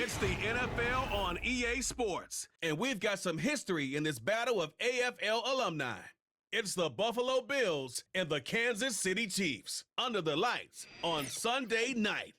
It's the NFL on EA Sports, and we've got some history in this battle of AFL alumni. It's the Buffalo Bills and the Kansas City Chiefs under the lights on Sunday night.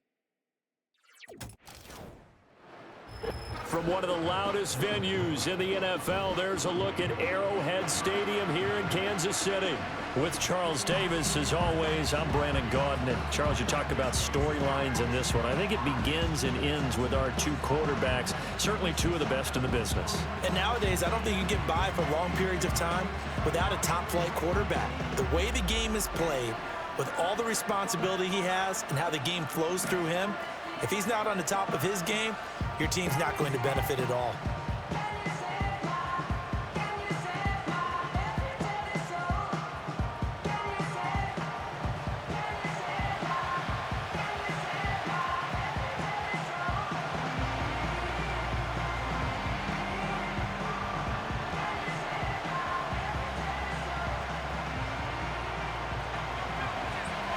From one of the loudest venues in the NFL, there's a look at Arrowhead Stadium here in Kansas City. With Charles Davis, as always, I'm Brandon Gaudin. And Charles, you talked about storylines in this one. I think it begins and ends with our two quarterbacks, certainly two of the best in the business. And nowadays, I don't think you get by for long periods of time without a top-flight quarterback. The way the game is played, with all the responsibility he has and how the game flows through him, if he's not on the top of his game, your team's not going to benefit at all.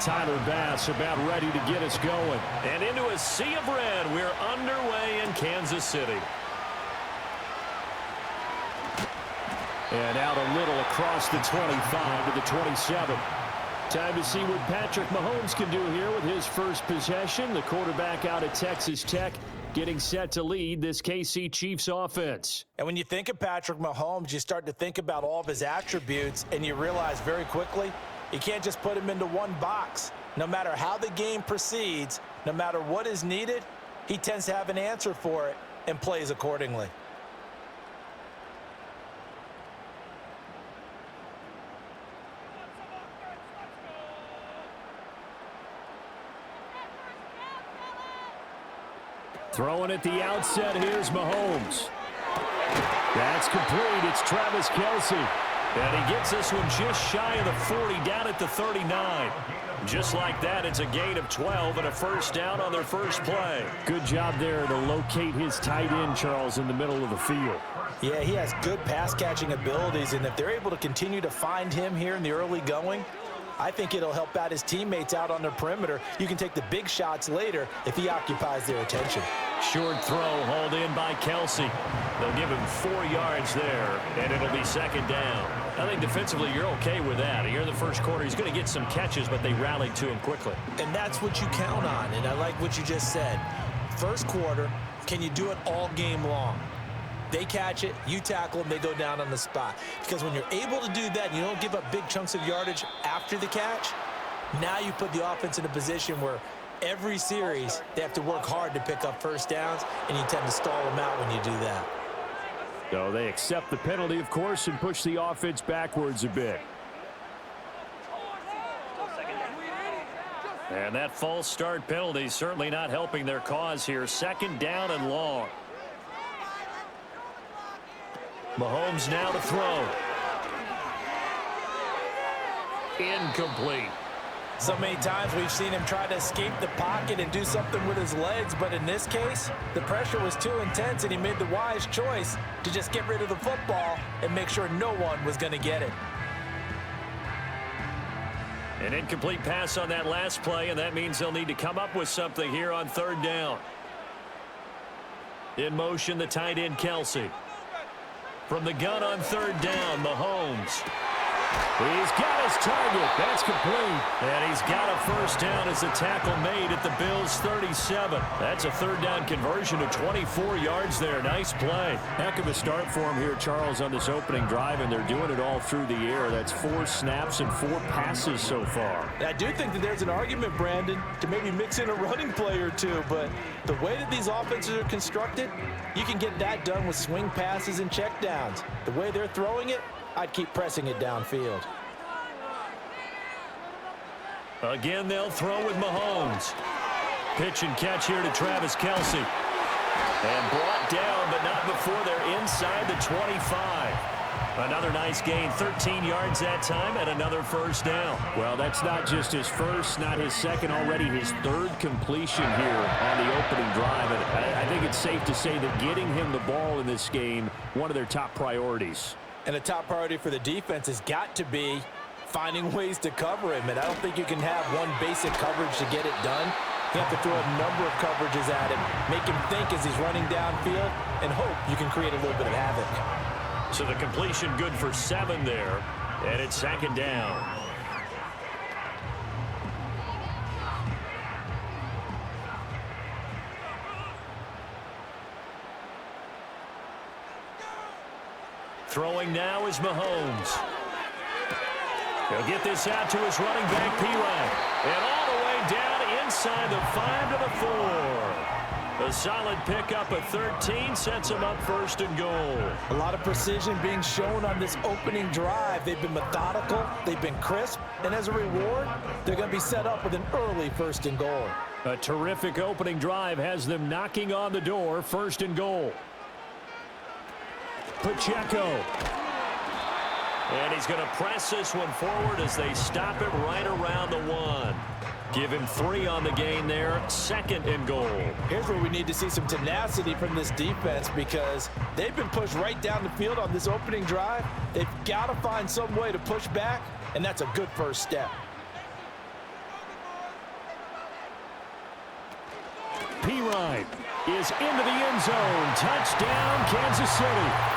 Tyler Bass about ready to get us going. And into a sea of red, we're underway in Kansas City. And out a little across the 25 to the 27. Time to see what Patrick Mahomes can do here with his first possession. The quarterback out at Texas Tech getting set to lead this KC Chiefs offense. And when you think of Patrick Mahomes, you start to think about all of his attributes, and you realize very quickly, you can't just put him into one box. No matter how the game proceeds, no matter what is needed, he tends to have an answer for it and plays accordingly. Throwing at the outset, here's Mahomes. That's complete. It's Travis Kelce. And he gets this one just shy of the 40, down at the 39. Just like that, it's a gain of 12 and a first down on their first play. Good job there to locate his tight end, Charles, in the middle of the field. Yeah, he has good pass-catching abilities, and if they're able to continue to find him here in the early going, I think it'll help out his teammates out on the perimeter. You can take the big shots later if he occupies their attention. Short throw hauled in by Kelce. They'll give him 4 yards there, and it'll be second down. I think defensively you're okay with that. Here in the first quarter, he's going to get some catches, but they rallied to him quickly. And that's what you count on, and I like what you just said. First quarter, can you do it all game long? They catch it, you tackle them, they go down on the spot. Because when you're able to do that, you don't give up big chunks of yardage after the catch, now you put the offense in a position where every series they have to work hard to pick up first downs, and you tend to stall them out when you do that. So they accept the penalty, of course, and push the offense backwards a bit. And that false start penalty certainly not helping their cause here. Second down and long. Mahomes now to throw. Incomplete. So many times we've seen him try to escape the pocket and do something with his legs, but in this case, the pressure was too intense, and he made the wise choice to just get rid of the football and make sure no one was going to get it. An incomplete pass on that last play, and that means they'll need to come up with something here on third down. In motion, the tight end, Kelce. From the gun on third down, Mahomes. He's got his target. That's complete. And he's got a first down as the tackle made at the Bills' 37. That's a third down conversion of 24 yards there. Nice play. Heck of a start for him here, Charles, on this opening drive, and they're doing it all through the air. That's 4 snaps and 4 passes so far. I do think that there's an argument, Brandon, to maybe mix in a running play or two, but the way that these offenses are constructed, you can get that done with swing passes and checkdowns. The way they're throwing it, I'd keep pressing it downfield. Again, they'll throw with Mahomes. Pitch and catch here to Travis Kelce. And brought down, but not before they're inside the 25. Another nice gain, 13 yards that time, and another first down. Well, that's not just his first, not his second, already his third completion here on the opening drive. And I think it's safe to say that getting him the ball in this game, one of their top priorities. And a top priority for the defense has got to be finding ways to cover him. And I don't think you can have one basic coverage to get it done. You have to throw a number of coverages at him, make him think as he's running downfield, and hope you can create a little bit of havoc. So the completion good for 7 there, and it's 2nd down. Throwing now is Mahomes. He'll get this out to his running back, P-Ryan. And all the way down inside the 5 to the 4. A solid pickup of 13 sets him up 1st and goal. A lot of precision being shown on this opening drive. They've been methodical, they've been crisp, and as a reward, they're going to be set up with an early 1st and goal. A terrific opening drive has them knocking on the door, 1st and goal. Pacheco. And he's going to press this one forward as they stop it right around the 1. Give him 3 on the gain there, 2nd and goal. Here's where we need to see some tenacity from this defense because they've been pushed right down the field on this opening drive. They've got to find some way to push back, and that's a good first step. P-Ryan is into the end zone. Touchdown, Kansas City.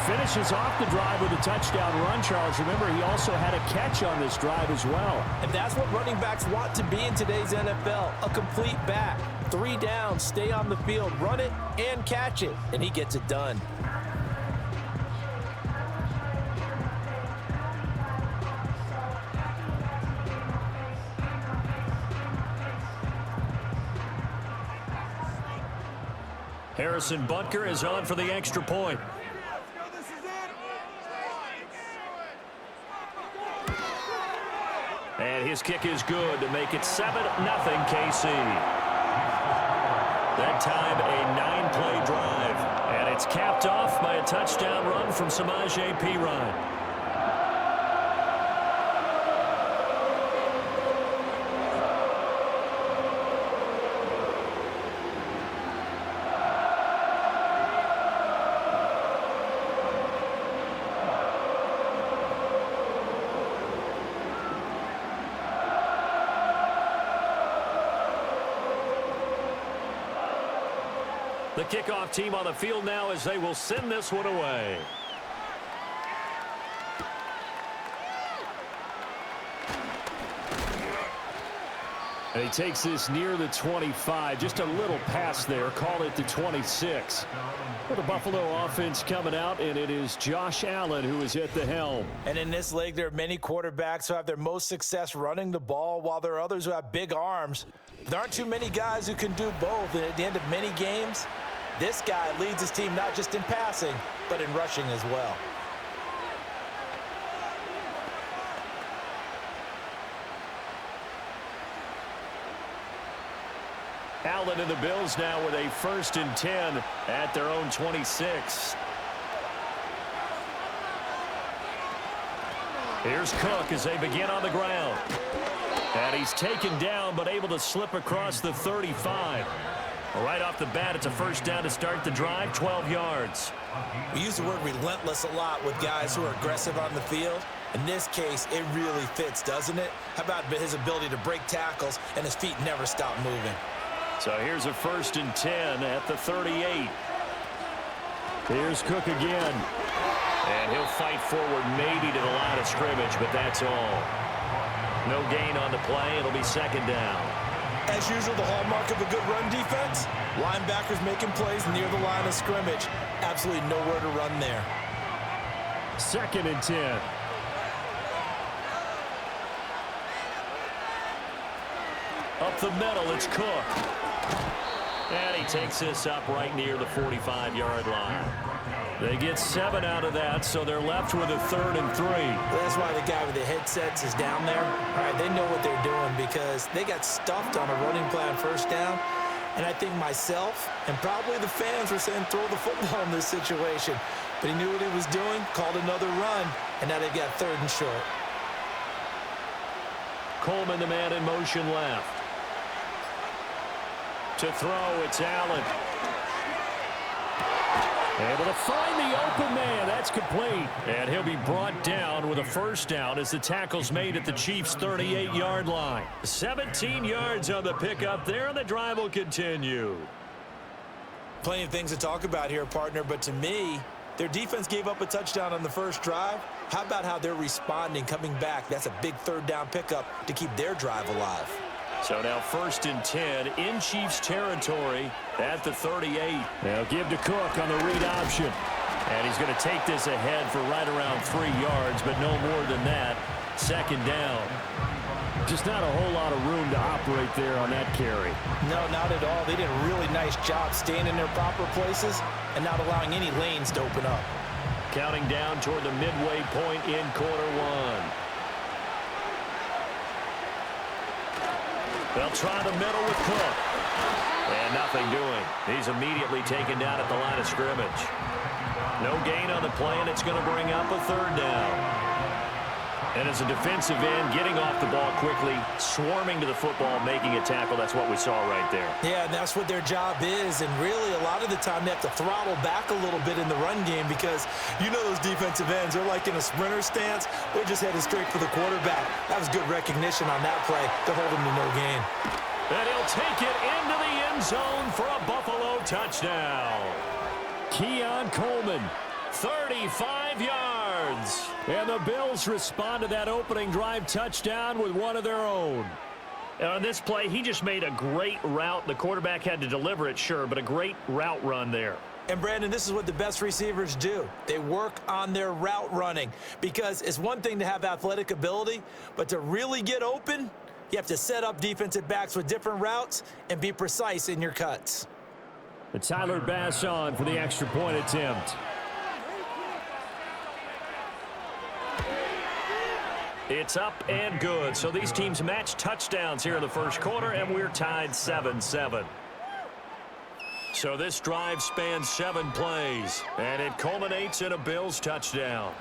Finishes off the drive with a touchdown run, Charles. Remember, he also had a catch on this drive as well. And that's what running backs want to be in today's NFL, a complete back. 3 downs, stay on the field, run it, and catch it, and he gets it done. Harrison Butker is on for the extra point. And his kick is good to make it 7-0 KC. That time a 9-play drive. And it's capped off by a touchdown run from Samaje Perine. The kickoff team on the field now as they will send this one away. And he takes this near the 25. Just a little pass there. Call it the 26. For the Buffalo offense coming out, and it is Josh Allen who is at the helm. And in this league, there are many quarterbacks who have their most success running the ball, while there are others who have big arms. There aren't too many guys who can do both, and at the end of many games, this guy leads his team not just in passing, but in rushing as well. Allen and the Bills now with a 1st and 10 at their own 26. Here's Cook as they begin on the ground. And he's taken down but able to slip across the 35. Right off the bat, it's a 1st down to start the drive, 12 yards. We use the word relentless a lot with guys who are aggressive on the field. In this case, it really fits, doesn't it? How about his ability to break tackles and his feet never stop moving? So here's a 1st and 10 at the 38. Here's Cook again. And he'll fight forward maybe to the line of scrimmage, but that's all. No gain on the play. It'll be 2nd down. As usual, the hallmark of a good run defense, linebackers making plays near the line of scrimmage. Absolutely nowhere to run there. 2nd and 10. Up the middle, it's Cook. And he takes this up right near the 45-yard line. They get 7 out of that, so they're left with a 3rd and 3. That's why the guy with the headsets is down there. All right, they know what they're doing because they got stuffed on a running play on 1st down. And I think myself and probably the fans were saying throw the football in this situation. But he knew what he was doing, called another run, and now they've got 3rd and short. Coleman, the man in motion left. To throw, it's Allen. Able to find the open man. That's complete. And he'll be brought down with a first down as the tackle's made at the Chiefs' 38-yard line. 17 yards on the pickup there, and the drive will continue. Plenty of things to talk about here, partner, but to me, their defense gave up a touchdown on the first drive. How about how they're responding, coming back? That's a big third down pickup to keep their drive alive. So now 1st and 10 in Chiefs territory at the 38. They'll give to Cook on the read option. And he's going to take this ahead for right around 3 yards, but no more than that. 2nd down. Just not a whole lot of room to operate there on that carry. No, not at all. They did a really nice job staying in their proper places and not allowing any lanes to open up. Counting down toward the midway point in quarter one. They'll try the middle with Cook. And nothing doing. He's immediately taken down at the line of scrimmage. No gain on the play, and it's going to bring up a 3rd down. And as a defensive end, getting off the ball quickly, swarming to the football, making a tackle, that's what we saw right there. Yeah, and that's what their job is. And really, a lot of the time, they have to throttle back a little bit in the run game because you know those defensive ends, they're like in a sprinter stance. They're just headed straight for the quarterback. That was good recognition on that play to hold him to no gain. And he'll take it into the end zone for a Buffalo touchdown. Keon Coleman, 35 yards. And the Bills respond to that opening drive touchdown with one of their own. And on this play, he just made a great route. The quarterback had to deliver it, sure, but a great route run there. And, Brandon, this is what the best receivers do. They work on their route running because it's one thing to have athletic ability, but to really get open, you have to set up defensive backs with different routes and be precise in your cuts. And Tyler Bass on for the extra point attempt. It's up and good. So these teams match touchdowns here in the first quarter, and we're tied 7-7. So this drive spans 7 plays, and it culminates in a Bills touchdown.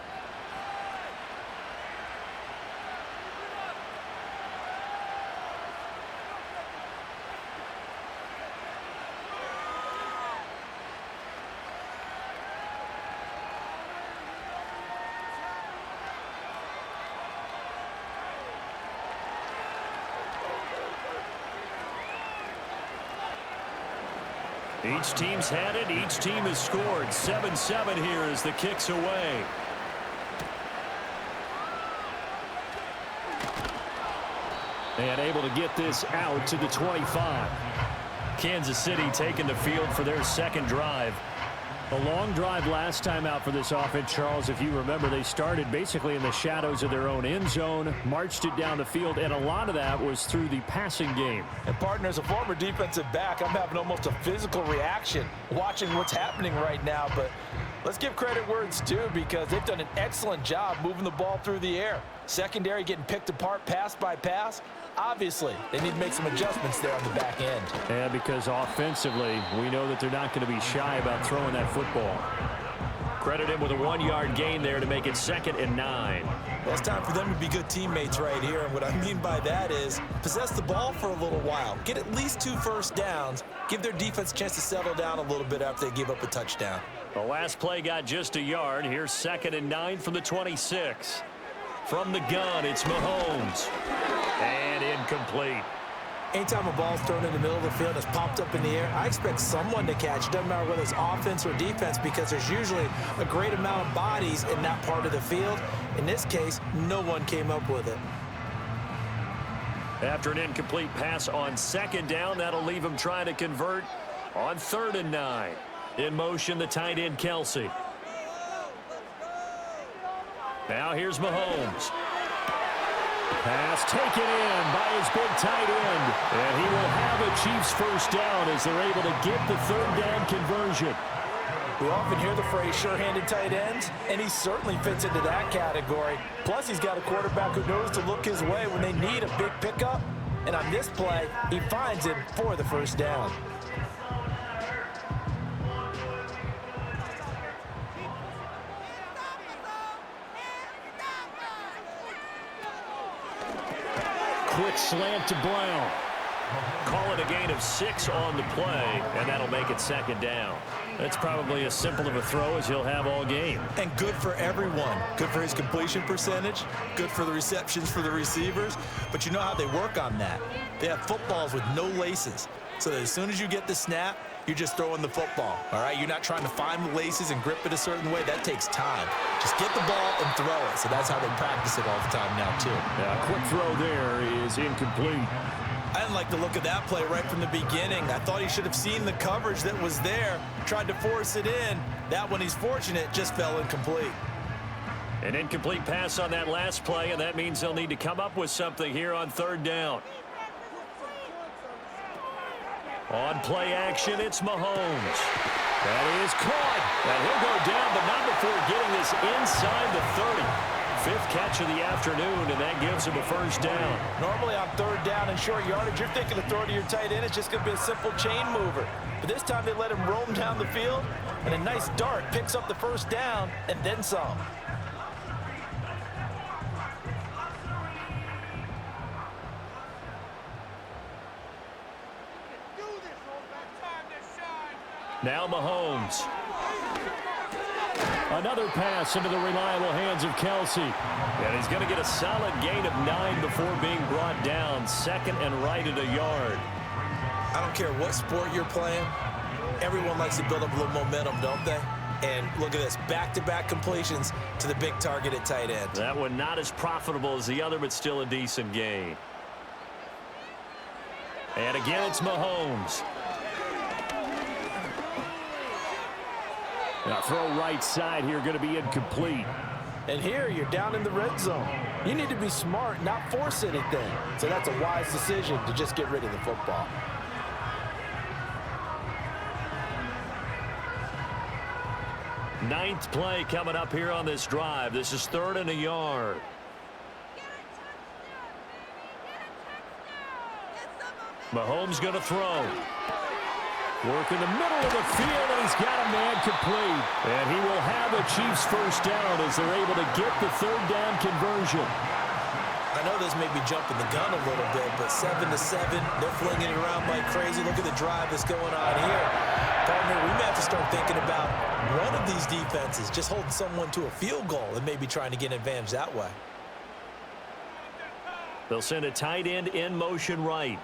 Each team's had it. Each team has scored. 7-7 here as the kick's away. And able to get this out to the 25. Kansas City taking the field for their second drive. A long drive last time out for this offense, Charles. If you remember, they started basically in the shadows of their own end zone, marched it down the field, and a lot of that was through the passing game. And, partner, as a former defensive back, I'm having almost a physical reaction watching what's happening right now. But let's give credit where it's due because they've done an excellent job moving the ball through the air. Secondary getting picked apart pass by pass. Obviously, they need to make some adjustments there on the back end. Yeah, because offensively, we know that they're not going to be shy about throwing that football. Credit him with a 1-yard gain there to make it 2nd and 9. Well, it's time for them to be good teammates right here. And what I mean by that is possess the ball for a little while. Get at least 2 first downs. Give their defense a chance to settle down a little bit after they give up a touchdown. The last play got just a yard. Here's 2nd and 9 from the 26. From the gun, it's Mahomes. And incomplete. Anytime a ball's thrown in the middle of the field and it's popped up in the air, I expect someone to catch. It doesn't matter whether it's offense or defense because there's usually a great amount of bodies in that part of the field. In this case, no one came up with it. After an incomplete pass on 2nd down, that'll leave him trying to convert on 3rd and 9. In motion, the tight end, Kelsey. Now here's Mahomes. Pass taken in by his big tight end. And he will have a Chiefs first down as they're able to get the 3rd down conversion. We often hear the phrase sure-handed tight ends, and he certainly fits into that category. Plus, he's got a quarterback who knows to look his way when they need a big pickup. And on this play, he finds him for the first down. Quick slant to Brown. Call it a gain of 6 on the play, and that'll make it second down. That's probably as simple of a throw as he'll have all game. And good for everyone. Good for his completion percentage. Good for the receptions for the receivers. But you know how they work on that. They have footballs with no laces. So that as soon as you get the snap, you're just throwing the football, all right? You're not trying to find the laces and grip it a certain way. That takes time. Just get the ball and throw it. So that's how they practice it all the time now, too. Yeah, a quick throw there is incomplete. I didn't like the look of that play right from the beginning. I thought he should have seen the coverage that was there, tried to force it in. That one, he's fortunate, just fell incomplete. An incomplete pass on that last play, and that means they'll need to come up with something here on third down. On play action, it's Mahomes. That is caught. And he'll go down, but not before getting this inside the 30. Fifth catch of the afternoon, and that gives him a first down. Normally on third down and short yardage, you're thinking the throw to your tight end is just going to be a simple chain mover. But this time they let him roam down the field, and a nice dart picks up the first down and then some. Now Mahomes. Another pass into the reliable hands of Kelce. And he's going to get a solid gain of 9 before being brought down. Second and right at a yard. I don't care what sport you're playing. Everyone likes to build up a little momentum, don't they? And look at this, back-to-back completions to the big target at tight end. That one not as profitable as the other, but still a decent gain. And again, it's Mahomes. Now throw right side here, going to be incomplete. And here you're down in the red zone. You need to be smart, not force anything. So that's a wise decision to just get rid of the football. Ninth play coming up here on this drive. This is 3rd and a yard. Mahomes going to throw. Work in the middle of the field, and he's got a man complete. And he will have a Chiefs first down as they're able to get the third down conversion. I know this may be jumping the gun a little bit, but 7-7, they're flinging it around like crazy. Look at the drive that's going on here. Partner, we may have to start thinking about one of these defenses just holding someone to a field goal and maybe trying to get an advantage that way. They'll send a tight end in motion right.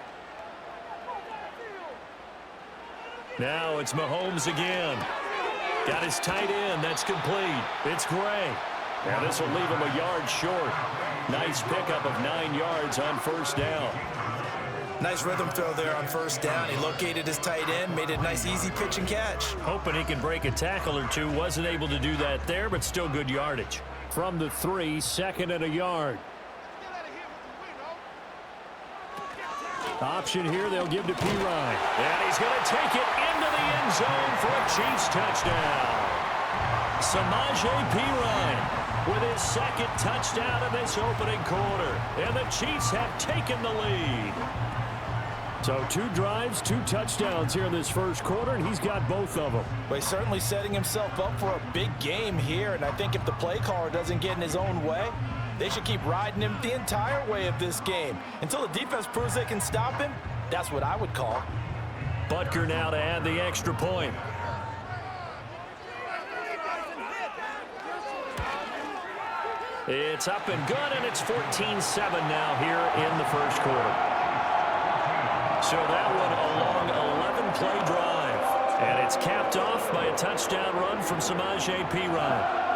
Now it's Mahomes again. Got his tight end. That's complete. It's Gray. Now this will leave him a yard short. Nice pickup of 9 yards on first down. Nice rhythm throw there on first down. He located his tight end, made it a nice easy pitch and catch. Hoping he can break a tackle or two. Wasn't able to do that there, but still good yardage. From the 3, 2nd and a yard. Option here, they'll give to Pirine. And he's going to take it into the end zone for a Chiefs touchdown. Samaje Pirine with his 2nd touchdown in this opening quarter. And the Chiefs have taken the lead. So 2 drives, 2 touchdowns here in this first quarter, and he's got both of them. But he's certainly setting himself up for a big game here, and I think if the play caller doesn't get in his own way, they should keep riding him the entire way of this game. Until the defense proves they can stop him, that's what I would call. Butker now to add the extra point. It's up and good, and it's 14-7 now here in the first quarter. So that one a long 11-play drive. And it's capped off by a touchdown run from Samaje Pirine.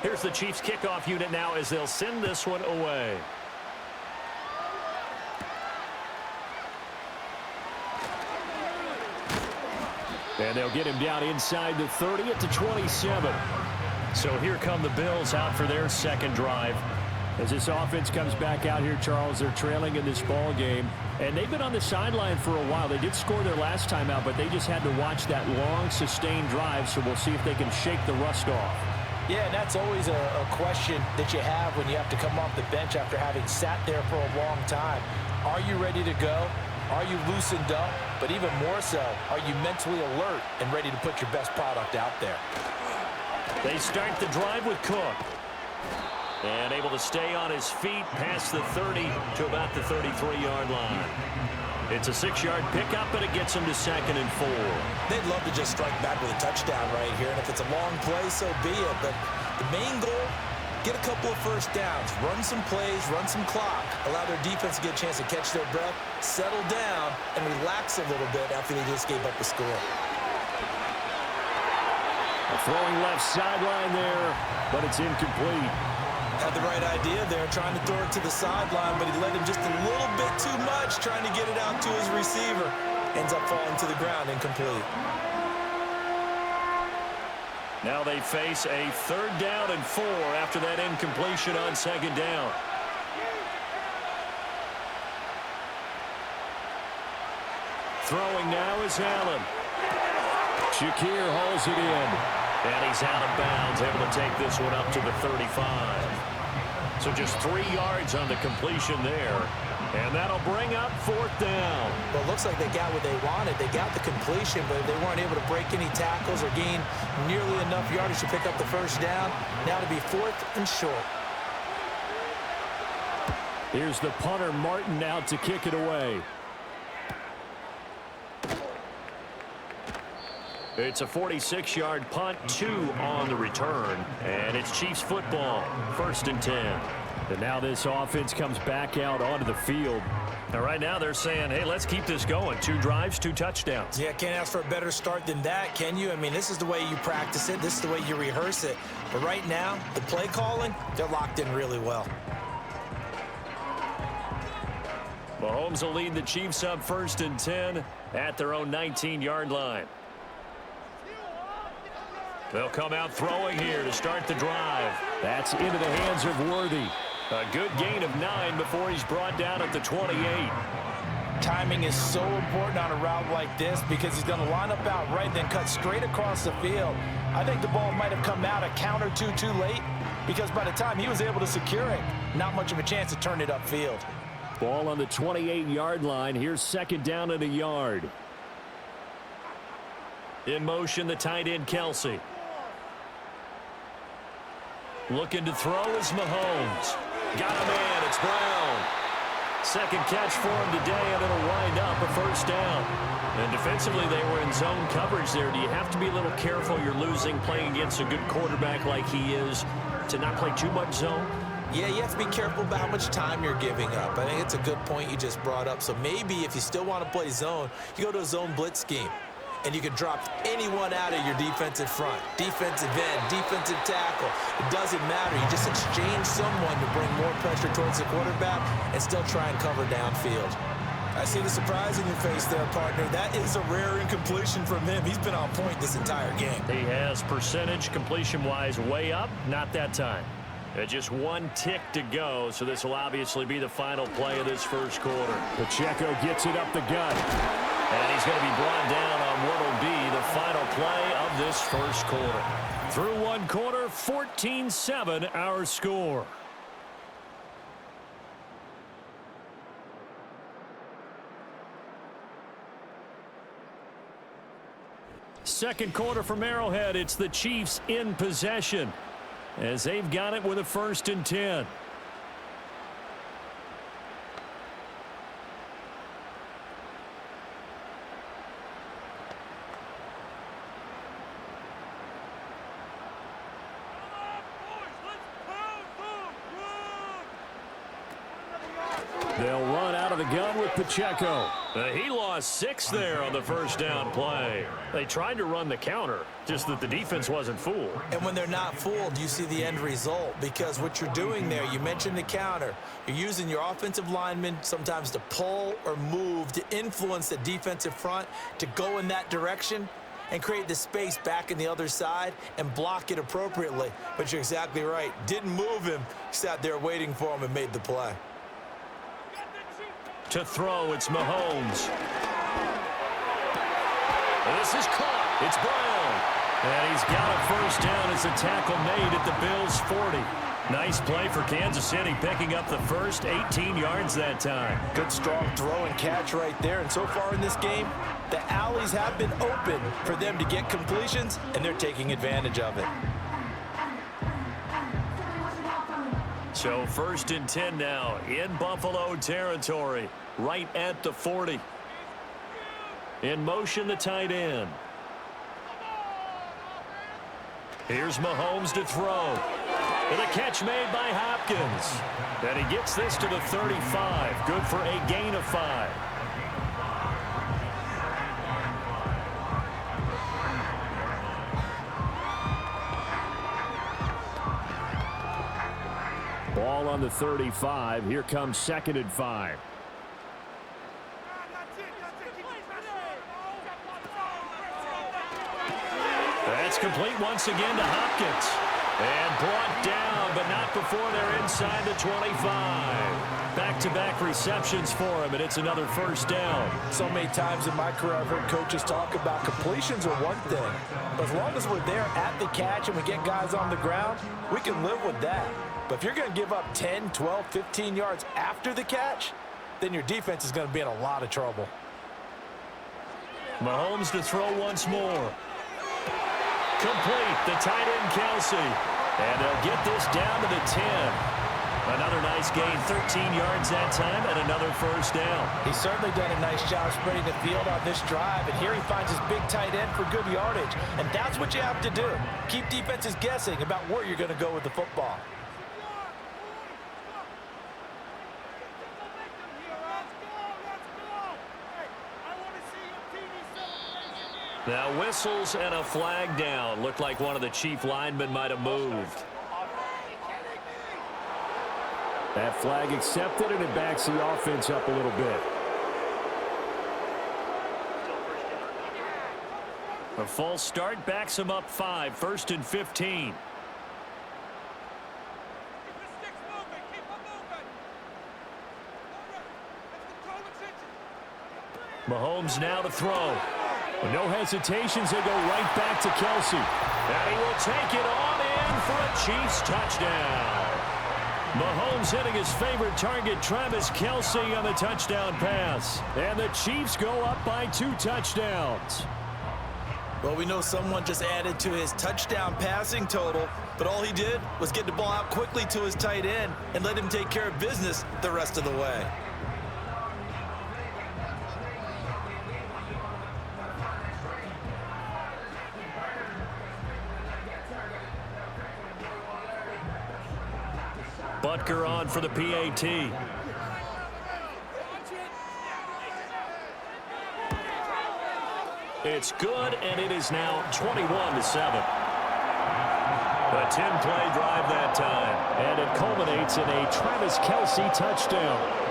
Here's the Chiefs kickoff unit now as they'll send this one away. And they'll get him down inside the 30 at the 27. So here come the Bills out for their second drive. As this offense comes back out here, Charles, they're trailing in this ball game. And they've been on the sideline for a while. They did score their last time out, but they just had to watch that long, sustained drive. So we'll see if they can shake the rust off. Yeah, and that's always a question that you have when you have to come off the bench after having sat there for a long time. Are you ready to go? Are you loosened up? But even more so, are you mentally alert and ready to put your best product out there? They start the drive with Cook. And able to stay on his feet past the 30 to about the 33-yard line. It's a 6-yard pickup, but it gets him to 2nd and 4. They'd love to just strike back with a touchdown right here, and if it's a long play, so be it. But the main goal, get a couple of first downs, run some plays, run some clock, allow their defense to get a chance to catch their breath, settle down, and relax a little bit after they just gave up a score. A throwing left sideline there, but it's incomplete. Had the right idea there, trying to throw it to the sideline, but he let him just a little bit too much, trying to get it out to his receiver. Ends up falling to the ground, incomplete. Now they face a 3rd down and 4 after that incompletion on 2nd down. Throwing now is Allen. Shakir hauls it in. And he's out of bounds, able to take this one up to the 35. So just 3 yards on the completion there. And that'll bring up 4th down. Well, it looks like they got what they wanted. They got the completion, but they weren't able to break any tackles or gain nearly enough yardage to pick up the 1st down. Now to be 4th and short. Here's the punter, Martin, out to kick it away. It's a 46-yard punt, 2 on the return, and it's Chiefs football, 1st and 10. And now this offense comes back out onto the field. Now right now they're saying, hey, let's keep this going. 2 drives, 2 touchdowns. Yeah, can't ask for a better start than that, can you? I mean, this is the way you practice it. This is the way you rehearse it. But right now, the play calling, they're locked in really well. Mahomes will lead the Chiefs up 1st and 10 at their own 19-yard line. They'll come out throwing here to start the drive. That's into the hands of Worthy. A good gain of 9 before he's brought down at the 28. Timing is so important on a route like this because he's going to line up out right, then cut straight across the field. I think the ball might have come out a count or two too late because by the time he was able to secure it, not much of a chance to turn it upfield. Ball on the 28-yard line. Here's 2nd down and a yard. In motion, the tight end, Kelsey. Looking to throw is Mahomes. Got a man. It's Brown. 2nd catch for him today, and it'll wind up a 1st down. And defensively, they were in zone coverage there. Do you have to be a little careful? You're losing playing against a good quarterback like he is to not play too much zone? Yeah, you have to be careful about how much time you're giving up. I think it's a good point you just brought up. So maybe if you still want to play zone, you go to a zone blitz scheme. And you can drop anyone out of your defensive front, defensive end, defensive tackle. It doesn't matter. You just exchange someone to bring more pressure towards the quarterback and still try and cover downfield. I see the surprise in your face there, partner. That is a rare incompletion from him. He's been on point this entire game. He has percentage completion-wise way up. Not that time. Just 1 tick to go, so this will obviously be the final play of this 1st quarter. Pacheco gets it up the gut. And he's going to be brought down on what will be the final play of this 1st quarter. Through 1 quarter, 14-7 our score. Second quarter from Arrowhead, it's the Chiefs in possession as they've got it with a 1st and 10. They'll run out of the gun with Pacheco. He lost 6 there on the 1st down play. They tried to run the counter, just that the defense wasn't fooled. And when they're not fooled, you see the end result. Because what you're doing there, you mentioned the counter. You're using your offensive linemen sometimes to pull or move to influence the defensive front to go in that direction and create the space back in the other side and block it appropriately. But you're exactly right. Didn't move him. Sat there waiting for him and made the play. To throw, it's Mahomes. And this is caught. It's Brown. And he's got a first down as a tackle made at the Bills' 40. Nice play for Kansas City, picking up the first 18 yards that time. Good, strong throw and catch right there. And so far in this game, the alleys have been open for them to get completions, and they're taking advantage of it. So 1st and 10 now in Buffalo territory, right at the 40. In motion, the tight end. Here's Mahomes to throw. And a catch made by Hopkins. And he gets this to the 35. Good for a gain of 5. Ball on the 35. Here comes 2nd and 5. That's complete once again to Hopkins. And brought down, but not before they're inside the 25. Back-to-back receptions for him, and it's another first down. So many times in my career, I've heard coaches talk about completions are one thing. But as long as we're there at the catch and we get guys on the ground, we can live with that. But if you're going to give up 10, 12, 15 yards after the catch, then your defense is going to be in a lot of trouble. Mahomes to throw once more. Complete, the tight end Kelsey. And they'll get this down to the 10. Another nice gain, 13 yards that time, and another first down. He's certainly done a nice job spreading the field on this drive, and here he finds his big tight end for good yardage. And that's what you have to do. Keep defenses guessing about where you're going to go with the football. Now whistles and a flag down. Looked like one of the chief linemen might have moved. That flag accepted, and it backs the offense up a little bit. A false start backs him up 5. 1st and 15. Mahomes now to throw. With no hesitations, they go right back to Kelsey. And he will take it on in for a Chiefs touchdown. Mahomes hitting his favorite target, Travis Kelsey, on the touchdown pass. And the Chiefs go up by 2 touchdowns. Well, we know someone just added to his touchdown passing total, but all he did was get the ball out quickly to his tight end and let him take care of business the rest of the way. Butker on for the PAT. It's good, and it is now 21-7. A 10-play drive that time, and it culminates in a Travis Kelsey touchdown.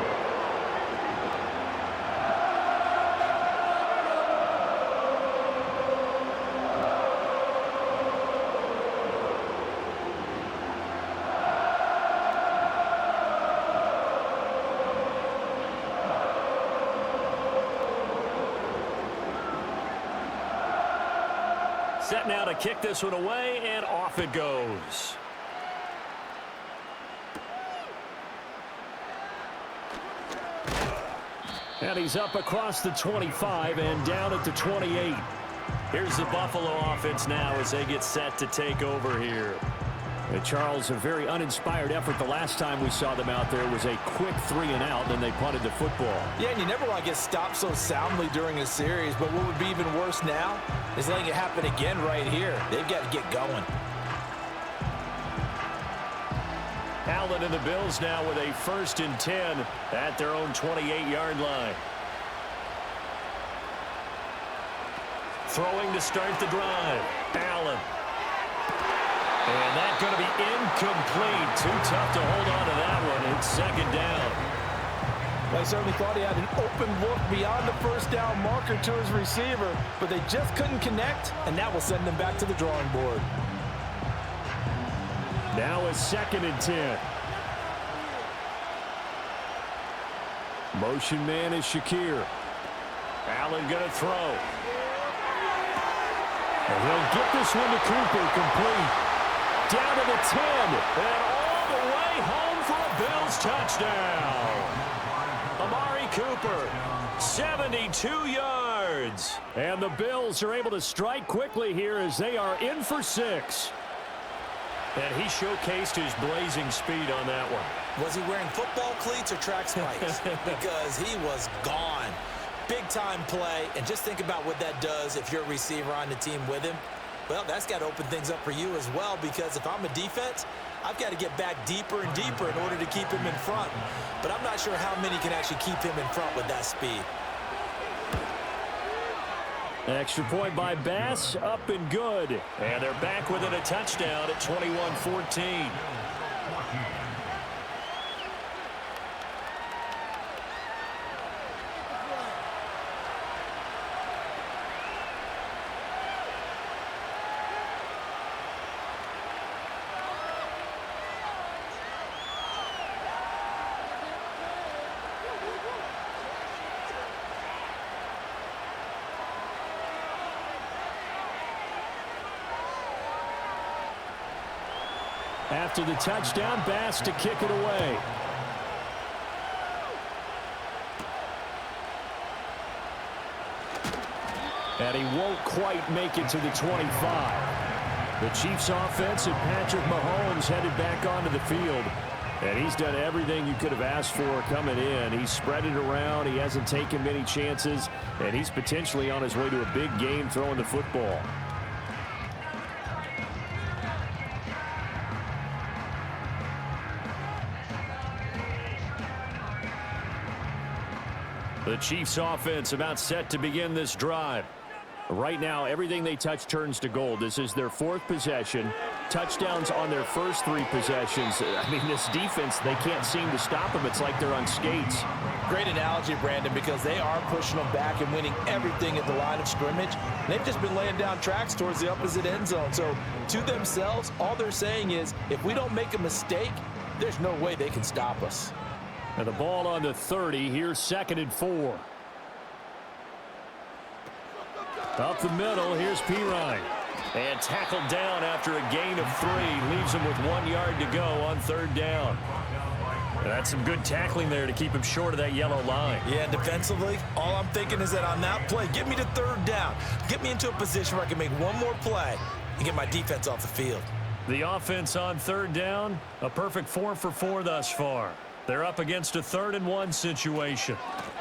Set now to kick this one away, and off it goes. And he's up across the 25 and down at the 28. Here's the Buffalo offense now as they get set to take over here. And Charles, a very uninspired effort. The last time we saw them out there was a quick 3-and-out, and they punted the football. Yeah, and you never want to get stopped so soundly during a series, but what would be even worse now is letting it happen again right here. They've got to get going. Allen and the Bills now with a 1st and 10 at their own 28-yard line. Throwing to start the drive. Allen. And that's going to be incomplete. Too tough to hold on to that one. It's 2nd down. Well, I certainly thought he had an open look beyond the first down marker to his receiver, but they just couldn't connect, and that will send them back to the drawing board. Now a 2nd and 10. Motion man is Shakir. Allen going to throw. And he'll get this one to Cooper, complete. Down to the 10, and all the way home for a Bills touchdown. Amari Cooper, 72 yards. And the Bills are able to strike quickly here as they are in for 6. And he showcased his blazing speed on that one. Was he wearing football cleats or track spikes? Because he was gone. Big-time play, and just think about what that does if you're a receiver on the team with him. Well, that's got to open things up for you as well, because if I'm a defense, I've got to get back deeper and deeper in order to keep him in front. But I'm not sure how many can actually keep him in front with that speed. Extra point by Bass, up and good. And they're back within a touchdown at 21-14. After the touchdown, Bass to kick it away. And he won't quite make it to the 25. The Chiefs offense and Patrick Mahomes headed back onto the field. And he's done everything you could have asked for coming in. He's spread it around. He hasn't taken many chances. And he's potentially on his way to a big game throwing the football. The Chiefs offense about set to begin this drive. Right now, everything they touch turns to gold. This is their 4th possession. Touchdowns on their first 3 possessions. I mean, this defense, they can't seem to stop them. It's like they're on skates. Great analogy, Brandon, because they are pushing them back and winning everything at the line of scrimmage. They've just been laying down tracks towards the opposite end zone. So, to themselves, all they're saying is, if we don't make a mistake, there's no way they can stop us. And the ball on the 30. Here's 2nd and 4. Up the middle, here's Pirine. And tackled down after a gain of 3. Leaves him with 1 yard to go on 3rd down. That's some good tackling there to keep him short of that yellow line. Yeah, defensively, all I'm thinking is that on that play, get me to 3rd down. Get me into a position where I can make one more play and get my defense off the field. The offense on 3rd down, a perfect 4 for 4 thus far. They're up against a 3rd and 1 situation.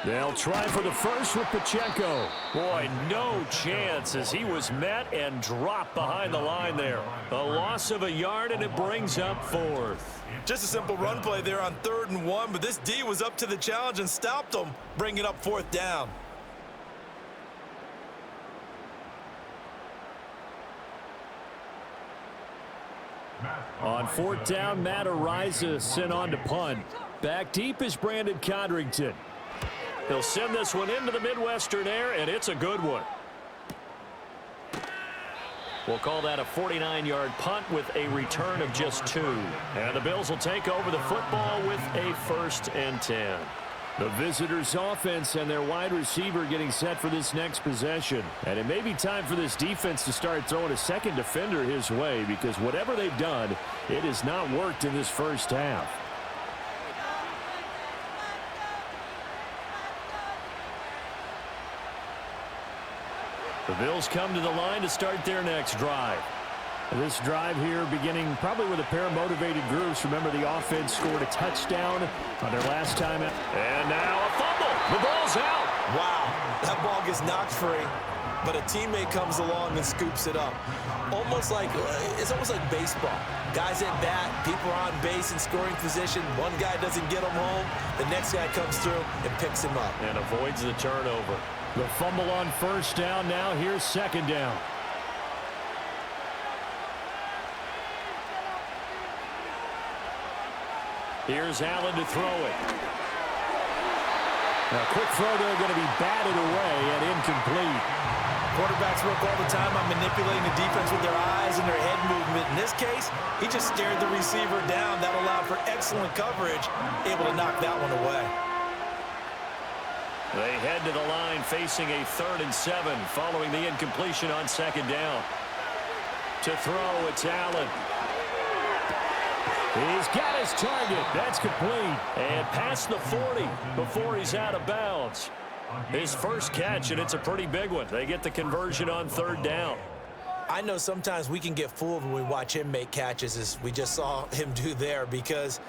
They'll try for the first with Pacheco. Boy, no chance as he was met and dropped behind the line there. A loss of a yard, and it brings up 4th. Just a simple run play there on 3rd and 1, but this D was up to the challenge and stopped them, bringing up 4th down. On 4th down, Matt Ariza sent on to punt. Back deep is Brandon Codrington. He'll send this one into the Midwestern air, and it's a good one. We'll call that a 49-yard punt with a return of just 2. And the Bills will take over the football with a 1st and 10. The visitors' offense and their wide receiver getting set for this next possession. And it may be time for this defense to start throwing a second defender his way, because whatever they've done, it has not worked in this first half. The Bills come to the line to start their next drive. This drive here beginning probably with a pair of motivated groups. Remember, the offense scored a touchdown on their last time out. And now a fumble. The ball's out. Wow, that ball gets knocked free, but a teammate comes along and scoops it up. It's almost like baseball. Guys at bat, people are on base in scoring position. One guy doesn't get him home. The next guy comes through and picks him up. And avoids the turnover. The fumble on 1st down. Now here's 2nd down. Here's Allen to throw it. A quick throw there, going to be batted away and incomplete. Quarterbacks work all the time on manipulating the defense with their eyes and their head movement. In this case, he just stared the receiver down. That allowed for excellent coverage, able to knock that one away. They head to the line facing a 3rd and 7 following the incompletion on 2nd down. To throw, it's Allen. He's got his target. That's complete. And past the 40 before he's out of bounds. His first catch, and it's a pretty big one. They get the conversion on third down. I know sometimes we can get fooled when we watch him make catches, as we just saw him do there, because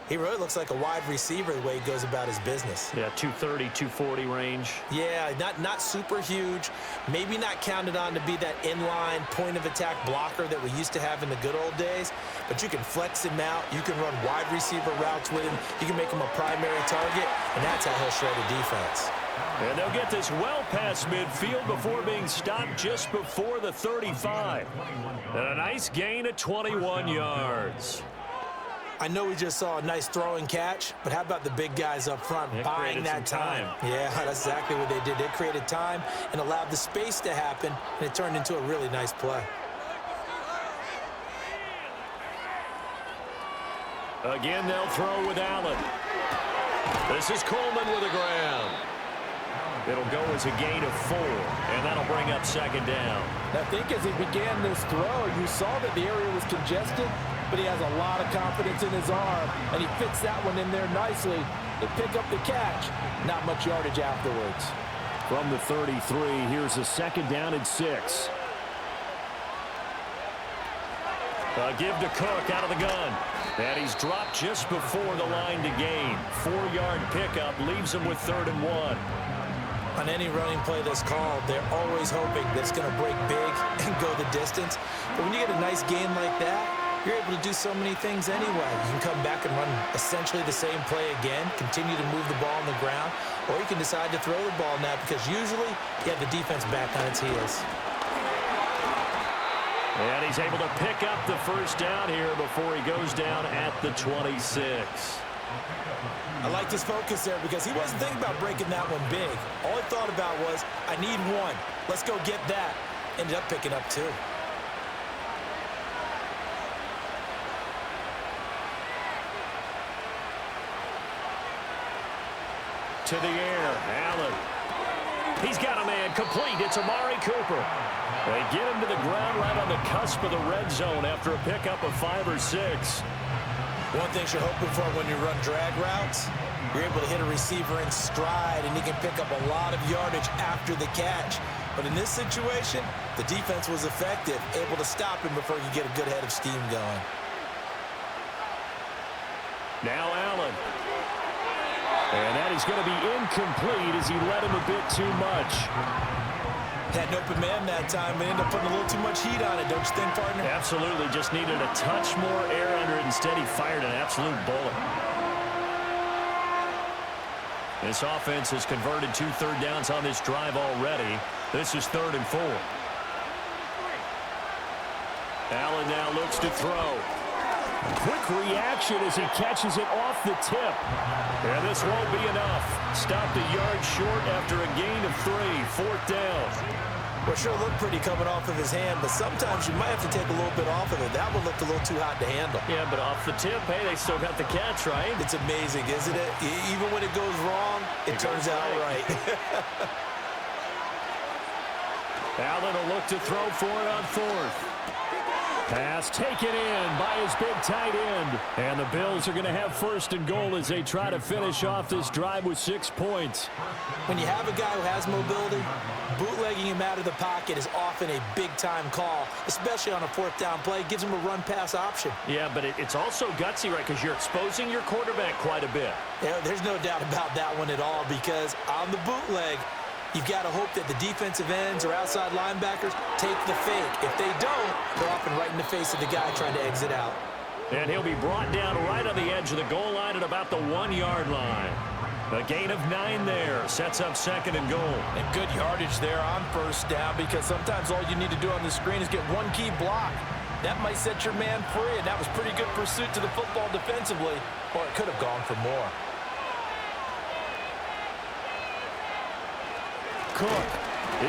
he really looks like a wide receiver the way he goes about his business. Yeah, 230, 240 range. Yeah, not super huge. Maybe not counted on to be that inline point-of-attack blocker that we used to have in the good old days. But you can flex him out. You can run wide receiver routes with him. You can make him a primary target, and that's how he'll shred a defense. And they'll get this well past midfield before being stopped just before the 35. And a nice gain of 21 yards. I know we just saw a nice throwing catch, but how about the big guys up front buying that time? Yeah, that's exactly what they did. They created time and allowed the space to happen, and it turned into a really nice play. Again, they'll throw with Allen. This is Coleman with the ground. It'll go as a gain of 4, and that'll bring up second down. I think as he began this throw, you saw that the area was congested, but he has a lot of confidence in his arm, and he fits that one in there nicely. They pick up the catch, not much yardage afterwards. From the 33, here's a second down and 6. Give to Cook out of the gun. And he's dropped just before the line to gain. 4-yard pickup leaves him with 3rd and 1. On any running play that's called, they're always hoping that it's going to break big and go the distance. But when you get a nice gain like that, you're able to do so many things anyway. You can come back and run essentially the same play again, continue to move the ball on the ground, or you can decide to throw the ball now because usually you have the defense back on its heels. And he's able to pick up the first down here before he goes down at the 26. I liked his focus there because he wasn't thinking about breaking that one big. All he thought about was, I need 1. Let's go get that. Ended up picking up 2. To the air, Allen. He's got a man complete. It's Amari Cooper. They get him to the ground right on the cusp of the red zone after a pickup of 5 or 6. One thing you're hoping for when you run drag routes, you're able to hit a receiver in stride, and he can pick up a lot of yardage after the catch. But in this situation, the defense was effective, able to stop him before you get a good head of steam going. Now Allen. And that is going to be incomplete as he led him a bit too much. Had an open man that time, but ended up putting a little too much heat on it, don't you think, partner? Absolutely. Just needed a touch more air under it. Instead, he fired an absolute bullet. This offense has converted 2 third downs on this drive already. This is 3rd and 4. Allen now looks to throw. Quick reaction as he catches it off the tip. And this won't be enough. Stopped a yard short after a gain of 3. 4th down. Well, sure looked pretty coming off of his hand, but sometimes you might have to take a little bit off of it. That one looked a little too hot to handle. Yeah, but off the tip, hey, they still got the catch, right? It's amazing, isn't it? Even when it goes wrong, it turns out right. Allen will look to throw for it on 4th. Pass taken in by his big tight end. And the Bills are going to have 1st and goal as they try to finish off this drive with 6 points. When you have a guy who has mobility, bootlegging him out of the pocket is often a big-time call, especially on a 4th down play. It gives him a run-pass option. Yeah, but it's also gutsy, right, because you're exposing your quarterback quite a bit. Yeah, there's no doubt about that one at all, because on the bootleg, you've got to hope that the defensive ends or outside linebackers take the fake. If they don't, they're often right in the face of the guy trying to exit out. And he'll be brought down right on the edge of the goal line at about the 1-yard line. A gain of 9 there. Sets up 2nd and goal. And good yardage there on 1st down, because sometimes all you need to do on the screen is get one key block. That might set your man free, and that was pretty good pursuit to the football defensively, or it could have gone for more. Cook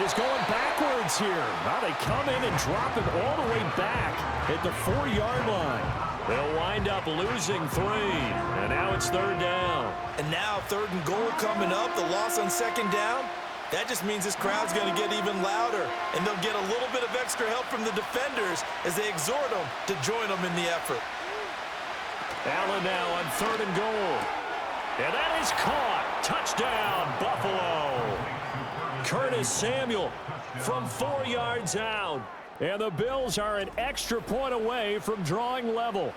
is going backwards here. Now they come in and drop him all the way back at the 4-yard line. They'll wind up losing 3, and now it's 3rd down. And now 3rd and goal coming up. The loss on 2nd down. That just means this crowd's going to get even louder, and they'll get a little bit of extra help from the defenders as they exhort them to join them in the effort. Allen now on 3rd and goal. And that is caught. Touchdown, Buffalo. Curtis Samuel from 4 yards out. And the Bills are an extra point away from drawing level.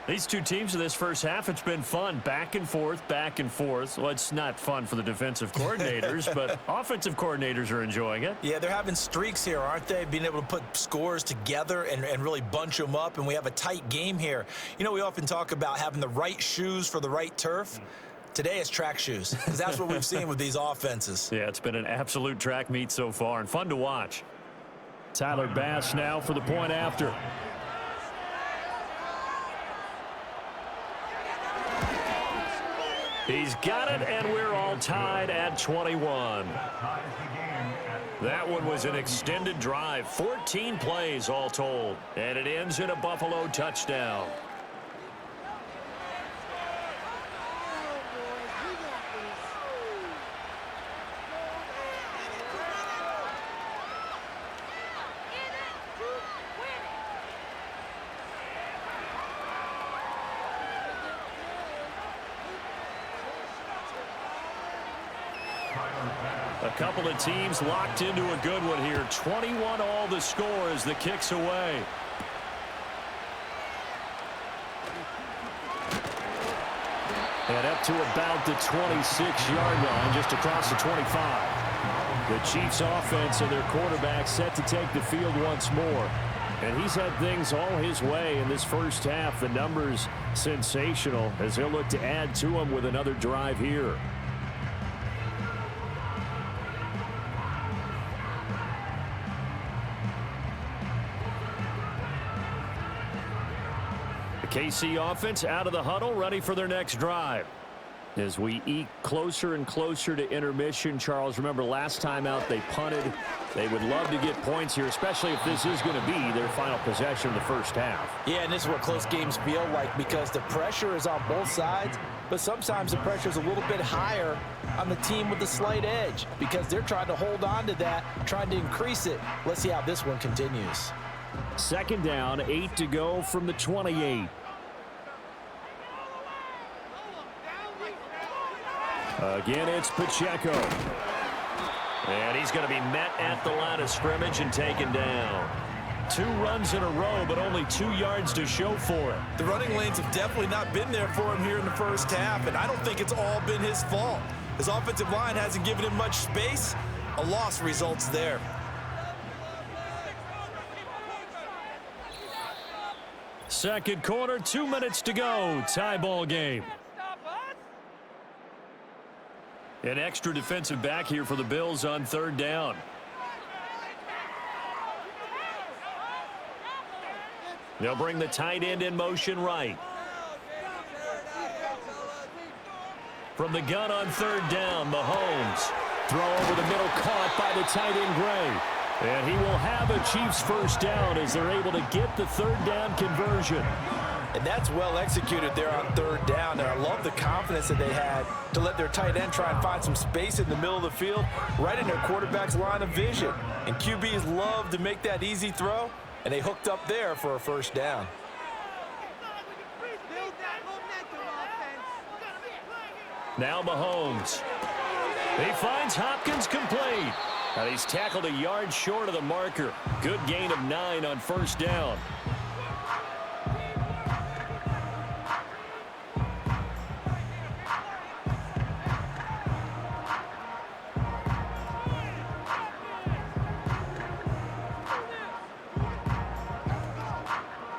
These two teams in this first half, it's been fun. Back and forth, back and forth. Well, it's not fun for the defensive coordinators, but offensive coordinators are enjoying it. Yeah, they're having streaks here, aren't they? Being able to put scores together and really bunch them up, and we have a tight game here. You know, we often talk about having the right shoes for the right turf. Today it's track shoes, because that's what we've seen with these offenses. Yeah, it's been an absolute track meet so far, and fun to watch. Tyler Bass now for the point after. He's got it, and we're all tied at 21. That one was an extended drive, 14 plays all told, and it ends in a Buffalo touchdown. A couple of teams locked into a good one here. 21 all the score as the kick's away. And up to about the 26-yard line, just across the 25. The Chiefs offense and their quarterback set to take the field once more. And he's had things all his way in this first half. The numbers sensational as he'll look to add to them with another drive here. KC offense out of the huddle, ready for their next drive. As we eke closer and closer to intermission, Charles, remember last time out they punted. They would love to get points here, especially if this is going to be their final possession of the first half. Yeah, and this is what close games feel like because the pressure is on both sides, but sometimes the pressure is a little bit higher on the team with the slight edge because they're trying to hold on to that, trying to increase it. Let's see how this one continues. 2nd down, 8 to go from the 28. Again, it's Pacheco. And he's going to be met at the line of scrimmage and taken down. 2 runs in a row, but only 2 yards to show for it. The running lanes have definitely not been there for him here in the first half, and I don't think it's all been his fault. His offensive line hasn't given him much space. A loss results there. Second quarter, 2 minutes to go. Tie ball game. An extra defensive back here for the Bills on 3rd down. They'll bring the tight end in motion right. From the gun on 3rd down, Mahomes. Throw over the middle, caught by the tight end Gray. And he will have a Chiefs first down as they're able to get the 3rd down conversion. And that's well executed there on 3rd down. And I love the confidence that they had to let their tight end try and find some space in the middle of the field, right in their quarterback's line of vision. And QBs love to make that easy throw, and they hooked up there for a first down. Now Mahomes. He finds Hopkins complete. And he's tackled a yard short of the marker. Good gain of 9 on 1st down.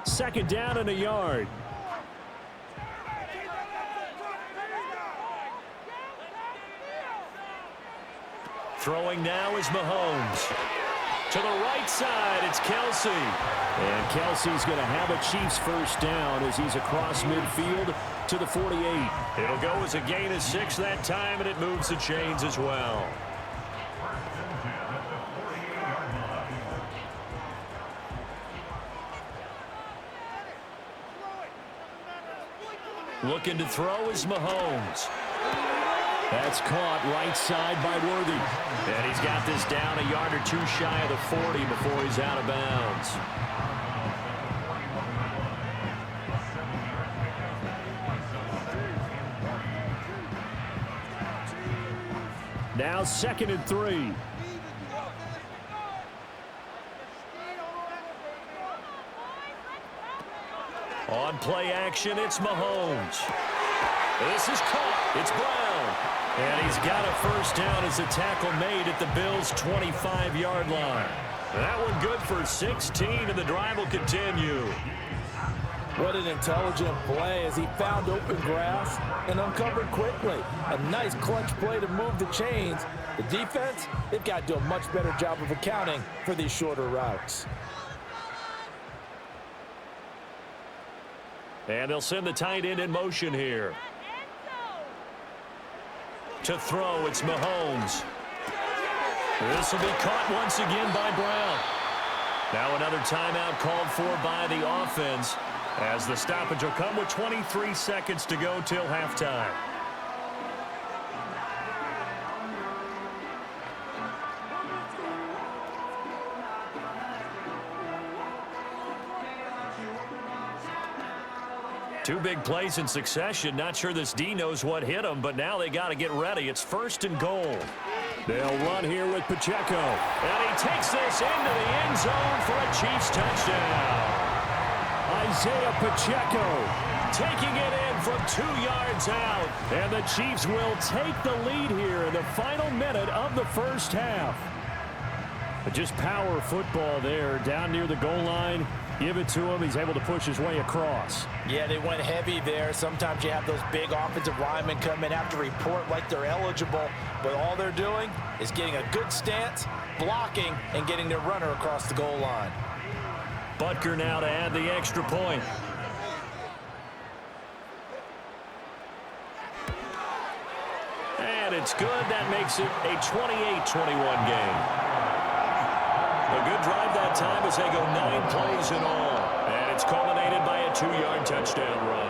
Second down and a yard. Throwing now is Mahomes. To the right side, it's Kelsey. And Kelsey's going to have a Chiefs first down as he's across midfield to the 48. It'll go as a gain of 6 that time, and it moves the chains as well. Looking to throw is Mahomes. That's caught right side by Worthy. And he's got this down a yard or two shy of the 40 before he's out of bounds. Now 2nd and 3. On play action, it's Mahomes. This is caught. It's Brown. And he's got a first down as the tackle made at the Bills' 25-yard line. That one good for 16, and the drive will continue. What an intelligent play as he found open grass and uncovered quickly. A nice clutch play to move the chains. The defense, they've got to do a much better job of accounting for these shorter routes. And they'll send the tight end in motion here. To throw, it's Mahomes. This will be caught once again by Brown. Now another timeout called for by the offense, as the stoppage will come with 23 seconds to go till halftime. Two big plays in succession. Not sure this D knows what hit him, but now they got to get ready. It's 1st and goal. They'll run here with Pacheco. And he takes this into the end zone for a Chiefs touchdown. Isaiah Pacheco taking it in from 2 yards out. And the Chiefs will take the lead here in the final minute of the first half. But just power football there down near the goal line. Give it to him. He's able to push his way across. Yeah, they went heavy there. Sometimes you have those big offensive linemen come in, have to report like they're eligible, but all they're doing is getting a good stance, blocking, and getting their runner across the goal line. Butker now to add the extra point. And it's good. That makes it a 28-21 game. A good drive that time as they go 9 plays in all. And it's culminated by a 2-yard touchdown run.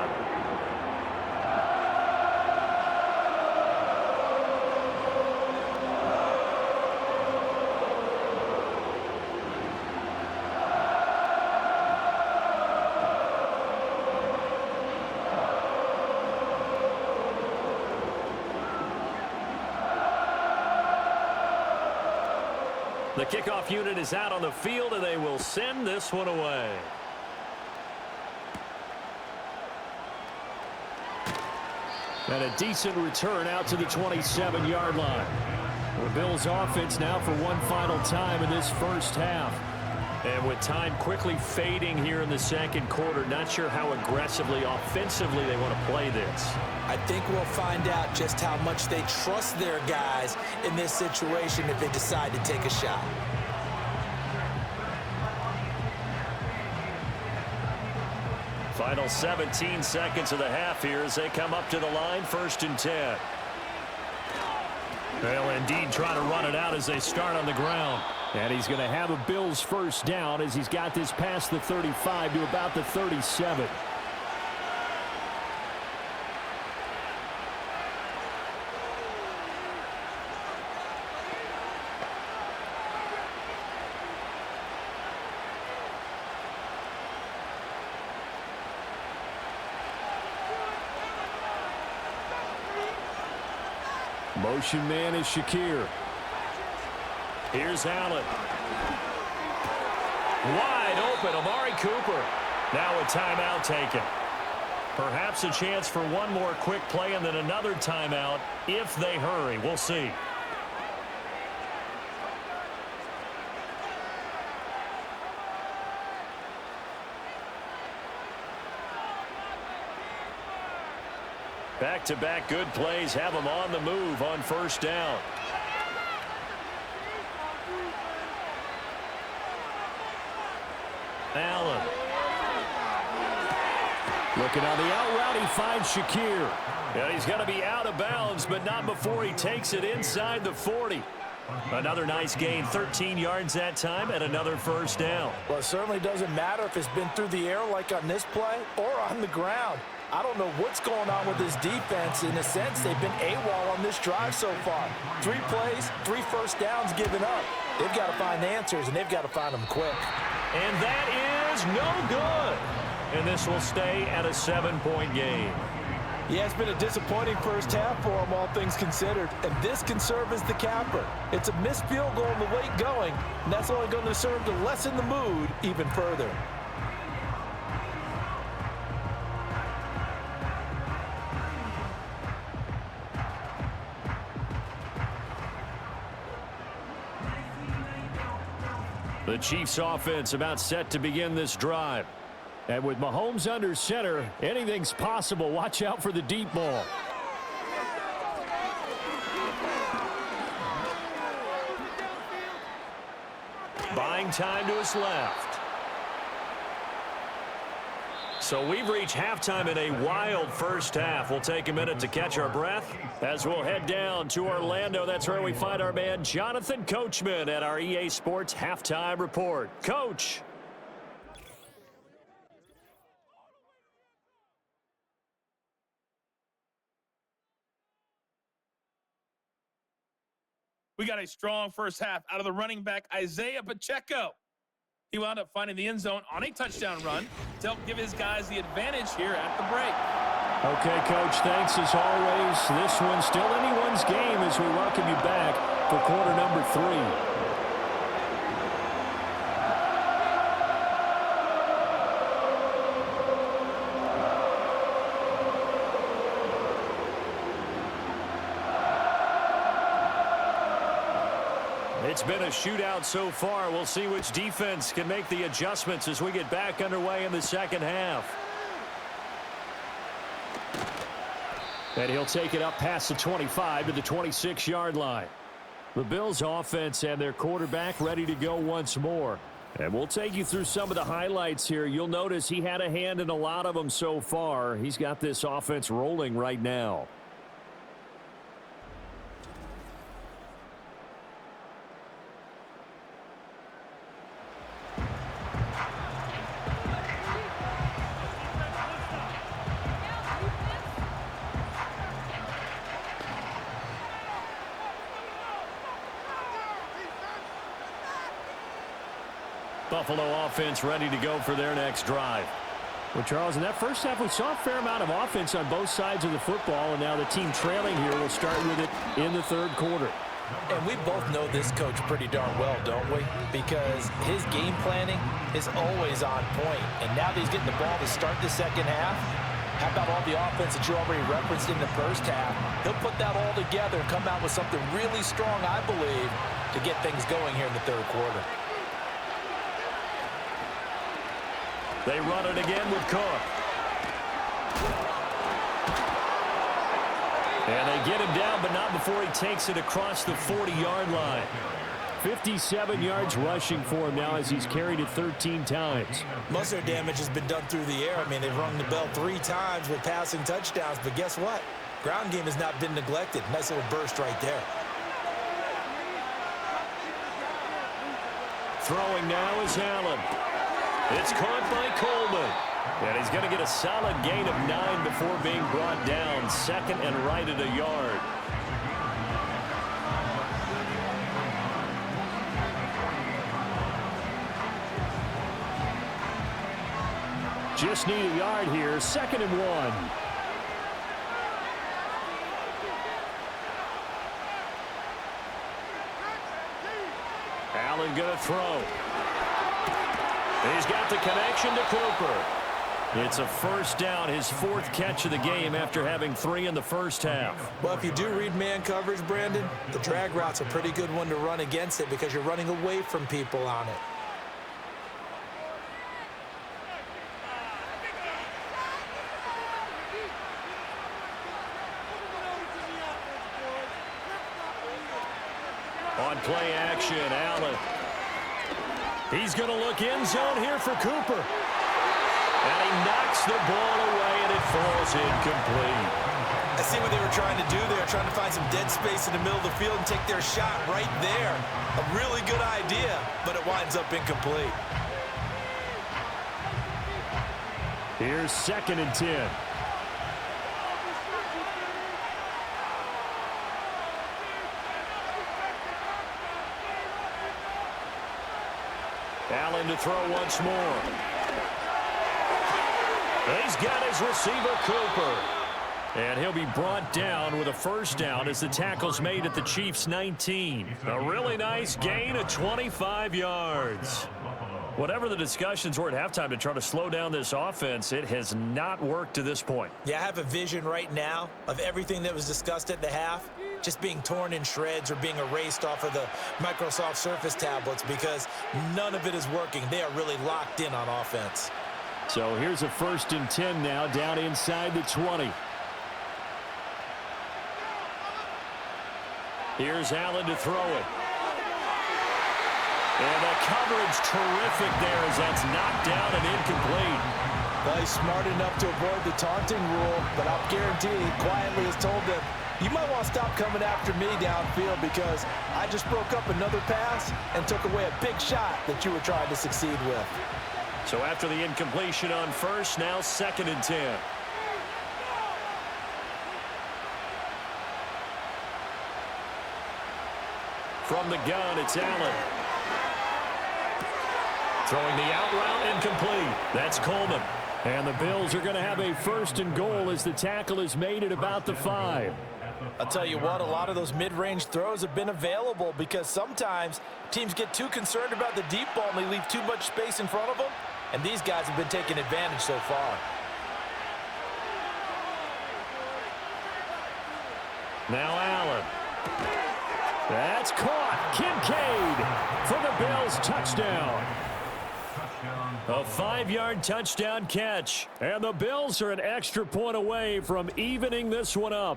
The kickoff unit is out on the field, and they will send this one away. And a decent return out to the 27-yard line. The Bills offense now for one final time in this first half. And with time quickly fading here in the second quarter, not sure how aggressively, offensively they want to play this. I think we'll find out just how much they trust their guys in this situation if they decide to take a shot. Final 17 seconds of the half here as they come up to the line, 1st and 10. They'll indeed try to run it out as they start on the ground. And he's going to have a Bills first down as he's got this past the 35 to about the 37. Motion man is Shakir. Here's Allen. Wide open, Amari Cooper. Now a timeout taken. Perhaps a chance for one more quick play and then another timeout if they hurry. We'll see. Back-to-back good plays have them on the move on first down. Allen. Looking on the out route, he finds Shakir. And he's going to be out of bounds, but not before he takes it inside the 40. Another nice gain, 13 yards that time, and another first down. Well, it certainly doesn't matter if it's been through the air like on this play or on the ground. I don't know what's going on with this defense. In a sense, they've been AWOL on this drive so far. 3 plays, 3 first downs given up. They've got to find answers, and they've got to find them quick. And that is no good. And this will stay at a 7-point game. Yeah, it's been a disappointing first half for them, all things considered. And this can serve as the capper. It's a missed field goal in the late going, and that's only going to serve to lessen the mood even further. The Chiefs offense about set to begin this drive. And with Mahomes under center, anything's possible. Watch out for the deep ball. Buying time to his left. So we've reached halftime in a wild first half. We'll take a minute to catch our breath as we'll head down to Orlando. That's where we find our man Jonathan Coachman at our EA Sports Halftime Report. Coach. We got a strong first half out of the running back, Isaiah Pacheco. He wound up finding the end zone on a touchdown run to help give his guys the advantage here at the break. Okay, Coach, thanks as always. This one's still anyone's game as we welcome you back for quarter number 3. It's been a shootout so far. We'll see which defense can make the adjustments as we get back underway in the second half. And he'll take it up past the 25 to the 26-yard line. The Bills offense and their quarterback ready to go once more. And we'll take you through some of the highlights here. You'll notice he had a hand in a lot of them so far. He's got this offense rolling right now. Buffalo offense ready to go for their next drive. Well, Charles, in that first half, we saw a fair amount of offense on both sides of the football, and now the team trailing here will start with it in the third quarter. And we both know this coach pretty darn well, don't we? Because his game planning is always on point. And now that he's getting the ball to start the second half, how about all the offense that you already referenced in the first half? He'll put that all together and come out with something really strong, I believe, to get things going here in the third quarter. They run it again with Cook. And they get him down, but not before he takes it across the 40-yard line. 57 yards rushing for him now as he's carried it 13 times. Most of their damage has been done through the air. I mean, they've rung the bell 3 times with passing touchdowns, but guess what? Ground game has not been neglected. Nice little burst right there. Throwing now is Allen. It's caught by Coleman. And he's going to get a solid gain of 9 before being brought down. Second and right at a yard. Just need a yard here. Second and 1. Allen going to throw. He's got the connection to Cooper. It's a first down, his 4th catch of the game after having 3 in the first half. Well, if you do read man coverage, Brandon, the drag route's a pretty good one to run against it because you're running away from people on it. On play action, Allen. He's going to look end zone here for Cooper. And he knocks the ball away, and it falls incomplete. I see what they were trying to do there, trying to find some dead space in the middle of the field and take their shot right there. A really good idea, but it winds up incomplete. Here's 2nd and 10. Allen to throw once more. He's got his receiver, Cooper. And he'll be brought down with a first down as the tackle's made at the Chiefs' 19. A really nice gain of 25 yards. Whatever the discussions were at halftime to try to slow down this offense, it has not worked to this point. Yeah, I have a vision right now of everything that was discussed at the half just being torn in shreds or being erased off of the Microsoft Surface tablets because none of it is working. They are really locked in on offense. So here's a 1st and 10 now down inside the 20. Here's Allen to throw it. And the coverage terrific there as that's knocked down and incomplete. Well, he's smart enough to avoid the taunting rule, but I'll guarantee he quietly has told them, you might want to stop coming after me downfield because I just broke up another pass and took away a big shot that you were trying to succeed with. So after the incompletion on first, now 2nd and 10. From the gun, it's Allen. Throwing the out route, incomplete. That's Coleman. And the Bills are going to have a 1st and goal as the tackle is made at about the 5. I'll tell you what, a lot of those mid-range throws have been available because sometimes teams get too concerned about the deep ball and they leave too much space in front of them, and these guys have been taking advantage so far. Now Allen. That's caught. Kincaid for the Bills touchdown. A 5-yard touchdown catch. And the Bills are an extra point away from evening this one up.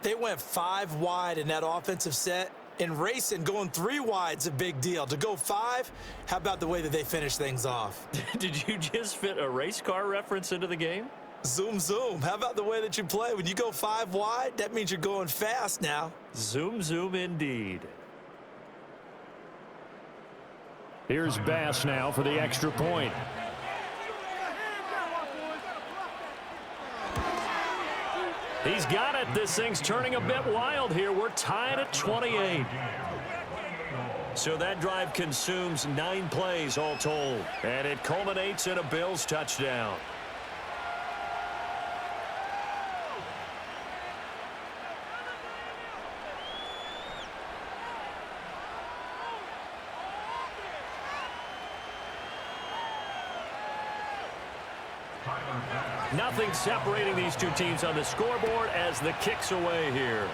They went 5 wide in that offensive set. And racing, going 3 wide's a big deal. To go 5, how about the way that they finish things off? Did you just fit a race car reference into the game? Zoom, zoom. How about the way that you play? When you go 5 wide, that means you're going fast now. Zoom, zoom indeed. Here's Bass now for the extra point. He's got it. This thing's turning a bit wild here. We're tied at 28. So that drive consumes 9 plays all told. And it culminates in a Bills touchdown. Nothing separating these two teams on the scoreboard as the kick's away here.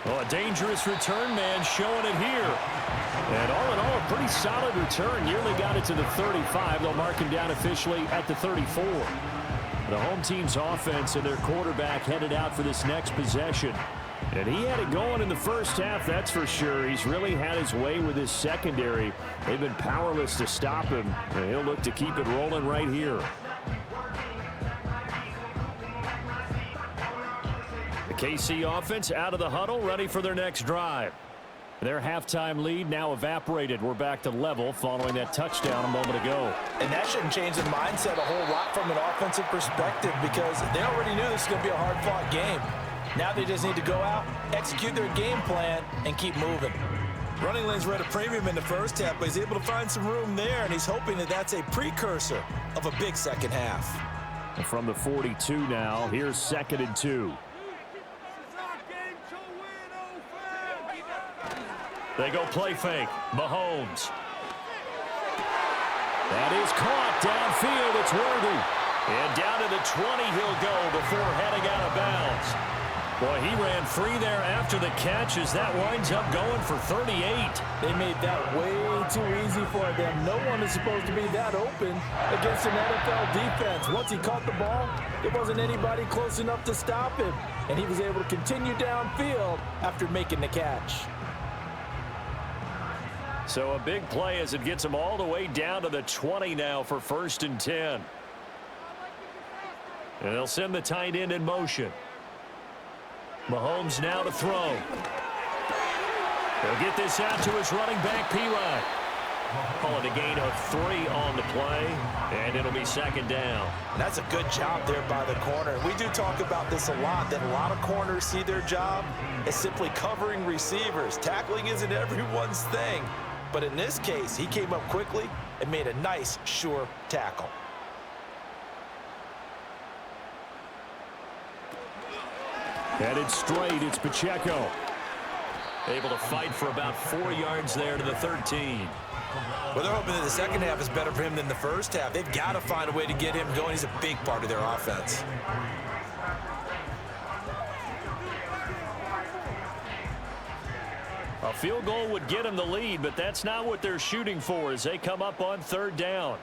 Oh, a dangerous return man showing it here. And all in all, a pretty solid return. Nearly got it to the 35. They'll mark him down officially at the 34. The home team's offense and their quarterback headed out for this next possession. And he had it going in the first half, that's for sure. He's really had his way with his secondary. They've been powerless to stop him, and he'll look to keep it rolling right here. The KC offense out of the huddle, ready for their next drive. Their halftime lead now evaporated. We're back to level following that touchdown a moment ago. And that shouldn't change the mindset a whole lot from an offensive perspective because they already knew this was going to be a hard-fought game. Now they just need to go out, execute their game plan, and keep moving. Running lanes were at a premium in the first half, but he's able to find some room there, and he's hoping that that's a precursor of a big second half. And from the 42 now, here's 2nd and 2. They go play fake. Mahomes. That is caught downfield. It's Worthy. And down to the 20 he'll go before heading out of bounds. Boy, he ran free there after the catch as that winds up going for 38. They made that way too easy for them. No one is supposed to be that open against an NFL defense. Once he caught the ball, there wasn't anybody close enough to stop him. And he was able to continue downfield after making the catch. So a big play as it gets him all the way down to the 20 now for 1st and 10. And they'll send the tight end in motion. Mahomes now to throw. He'll get this out to his running back, P-Ryan. Call it a gain of 3 on the play, and it'll be second down. And that's a good job there by the corner. We do talk about this a lot, that a lot of corners see their job as simply covering receivers. Tackling isn't everyone's thing. But in this case, he came up quickly and made a nice, sure tackle. Headed straight, it's Pacheco. Able to fight for about 4 yards there to the 13. Well, they're hoping that the second half is better for him than the first half. They've got to find a way to get him going. He's a big part of their offense. A field goal would get them the lead, but that's not what they're shooting for as they come up on third down.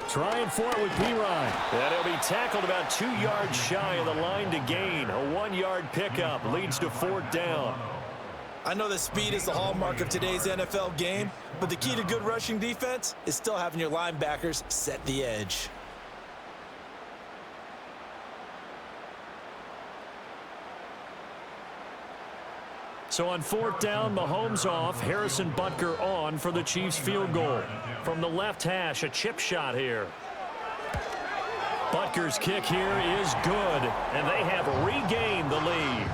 Trying for it with P-Ryan. And he'll be tackled about 2 yards shy of the line to gain. A 1-yard pickup leads to fourth down. I know that speed is the hallmark of today's NFL game, but the key to good rushing defense is still having your linebackers set the edge. So on fourth down, Mahomes off, Harrison Butker on for the Chiefs field goal. From the left hash, a chip shot here. Butker's kick here is good, and they have regained the lead.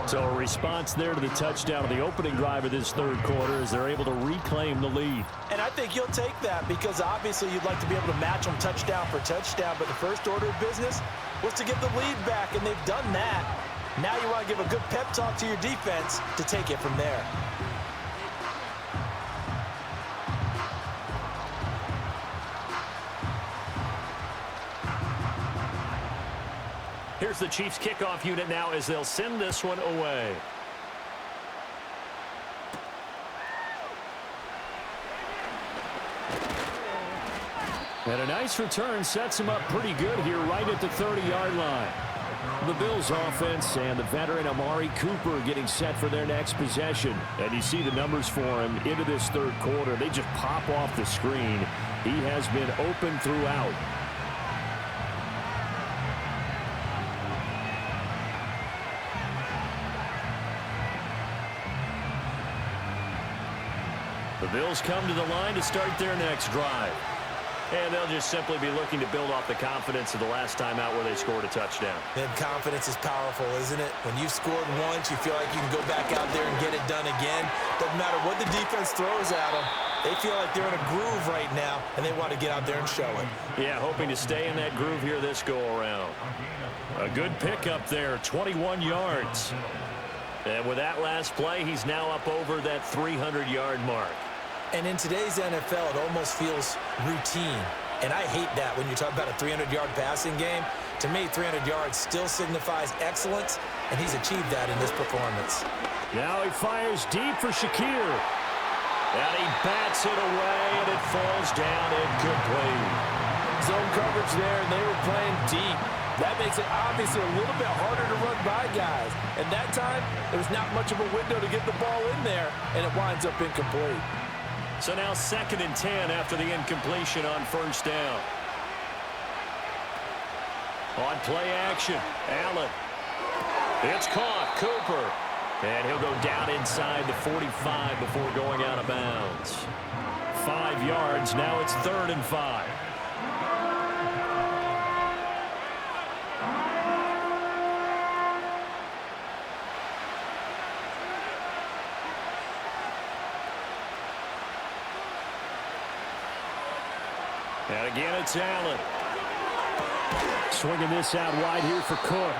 So a response there to the touchdown of the opening drive of this third quarter as they're able to reclaim the lead. And I think you'll take that because obviously you'd like to be able to match them touchdown for touchdown, but the first order of business was to get the lead back, and they've done that. Now you want to give a good pep talk to your defense to take it from there. Here's the Chiefs kickoff unit now as they'll send this one away. And a nice return sets him up pretty good here right at the 30-yard line. The Bills offense and the veteran Amari Cooper getting set for their next possession. And you see the numbers for him into this third quarter. They just pop off the screen. He has been open throughout. The Bills come to the line to start their next drive. And they'll just simply be looking to build off the confidence of the last time out where they scored a touchdown. And confidence is powerful, isn't it? When you've scored once, you feel like you can go back out there and get it done again. Doesn't matter what the defense throws at them. They feel like they're in a groove right now, and they want to get out there and show it. Yeah, hoping to stay in that groove here this go-around. A good pickup there, 21 yards. And with that last play, he's now up over that 300-yard mark. And in today's NFL, it almost feels routine. And I hate that when you talk about a 300-yard passing game. To me, 300 yards still signifies excellence, and he's achieved that in this performance. Now he fires deep for Shakir. And he bats it away, and it falls down incomplete. Zone coverage there, and they were playing deep. That makes it obviously a little bit harder to run by guys. And that time, there was not much of a window to get the ball in there, and it winds up incomplete. So now 2nd and 10 after the incompletion on first down. On play action, Allen. It's caught, Cooper. And he'll go down inside the 45 before going out of bounds. 5 yards, now it's 3rd and 5. And again, it's Allen. Swinging this out wide here for Cook.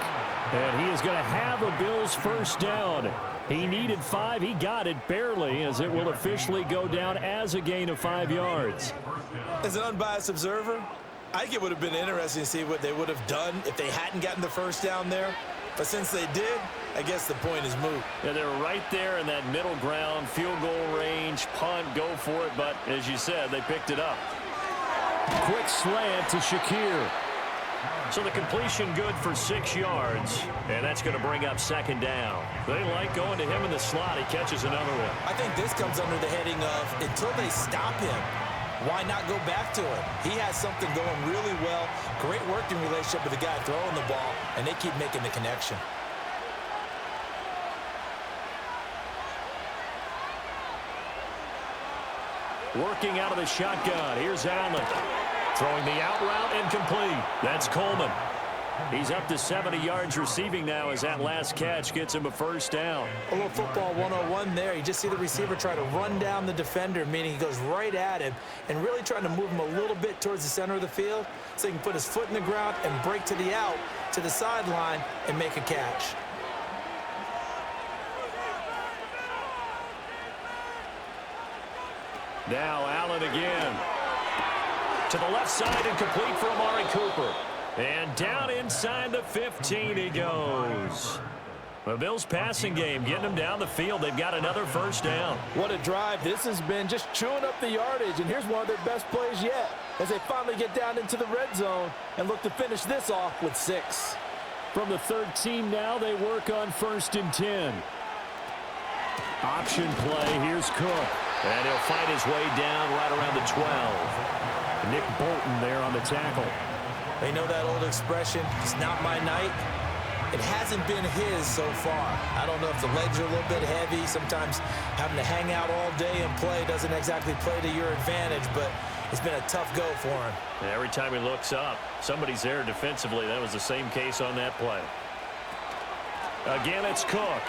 And he is going to have a Bills first down. He needed 5. He got it barely as it will officially go down as a gain of 5 yards. As an unbiased observer, I think it would have been interesting to see what they would have done if they hadn't gotten the first down there. But since they did, I guess the point is moot. Yeah, they're right there in that middle ground, field goal range, punt, go for it. But as you said, they picked it up. Quick slant to Shakir. So the completion good for 6 yards, and that's going to bring up 2nd down. They like going to him in the slot. He catches another one. I think this comes under the heading of until they stop him, why not go back to it? He has something going really well, great working relationship with the guy throwing the ball, and they keep making the connection. Working out of the shotgun. Here's Allen. Throwing the out route incomplete. That's Coleman. He's up to 70 yards receiving now as that last catch gets him a first down. A little football 101 there. You just see the receiver try to run down the defender, meaning he goes right at him and really trying to move him a little bit towards the center of the field so he can put his foot in the ground and break to the out, to the sideline, and make a catch. Now Allen again. To the left side and complete for Amari Cooper. And down inside the 15 he goes. The Bills passing game getting them down the field. They've got another first down. What a drive this has been, just chewing up the yardage. And here's one of their best plays yet as they finally get down into the red zone and look to finish this off with 6. From the 13 now, they work on 1st and 10. Option play. Here's Cook. And he'll fight his way down right around the 12. Nick Bolton there on the tackle. They know that old expression, it's not my night. It hasn't been his so far. I don't know if the legs are a little bit heavy. Sometimes having to hang out all day and play doesn't exactly play to your advantage, but it's been a tough go for him. And every time he looks up, somebody's there defensively. That was the same case on that play. Again, it's Cook.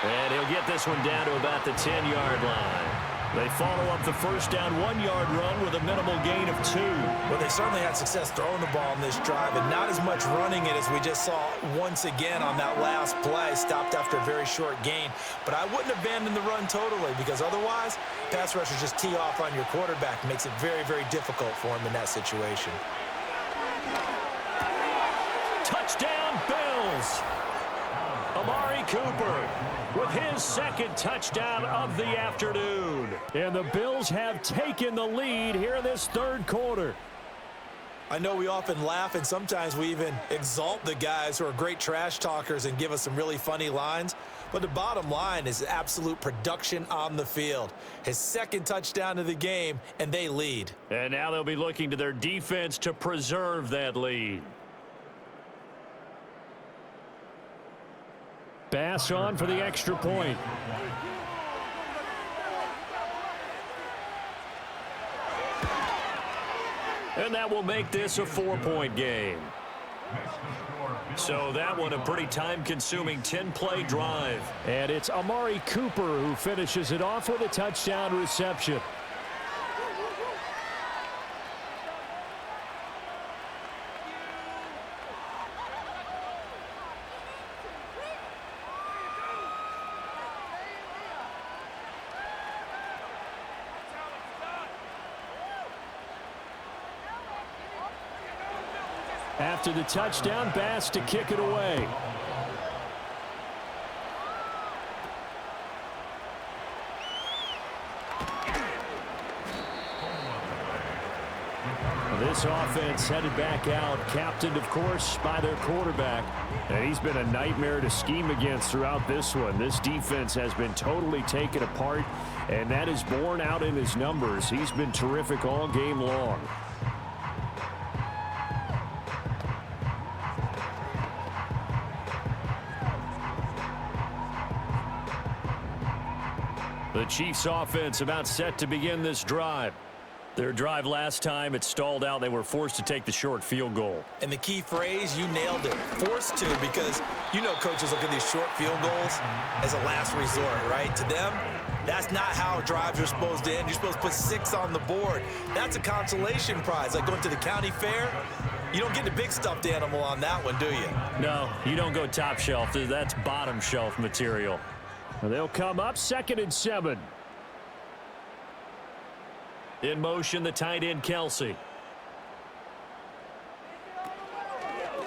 And he'll get this one down to about the 10-yard line. They follow up the first down 1-yard run with a minimal gain of 2. Well, they certainly had success throwing the ball in this drive and not as much running it as we just saw once again on that last play. Stopped after a very short gain. But I wouldn't abandon the run totally because otherwise, pass rushers just tee off on your quarterback. Makes it very, very difficult for him in that situation. Touchdown, Bills! Amari Cooper with his second touchdown of the afternoon. And the Bills have taken the lead here in this third quarter. I know we often laugh and sometimes we even exalt the guys who are great trash talkers and give us some really funny lines. But the bottom line is absolute production on the field. His second touchdown of the game, and they lead. And now they'll be looking to their defense to preserve that lead. Pass on for the extra point. And that will make this a 4-point game. So that one a pretty time-consuming 10-play drive. And it's Amari Cooper who finishes it off with a touchdown reception. After the touchdown, Bass to kick it away. This offense headed back out, captained, of course, by their quarterback. And he's been a nightmare to scheme against throughout this one. This defense has been totally taken apart, and that is borne out in his numbers. He's been terrific all game long. The Chiefs offense about set to begin this drive. Their drive last time, it stalled out. They were forced to take the short field goal. And the key phrase, you nailed it. Forced to, because you know coaches look at these short field goals as a last resort, right? To them, that's not how drives are supposed to end. You're supposed to put 6 on the board. That's a consolation prize. Like going to the county fair, you don't get the big stuffed animal on that one, do you? No, you don't go top shelf. That's bottom shelf material. They'll come up 2nd and 7. In motion, the tight end, Kelsey.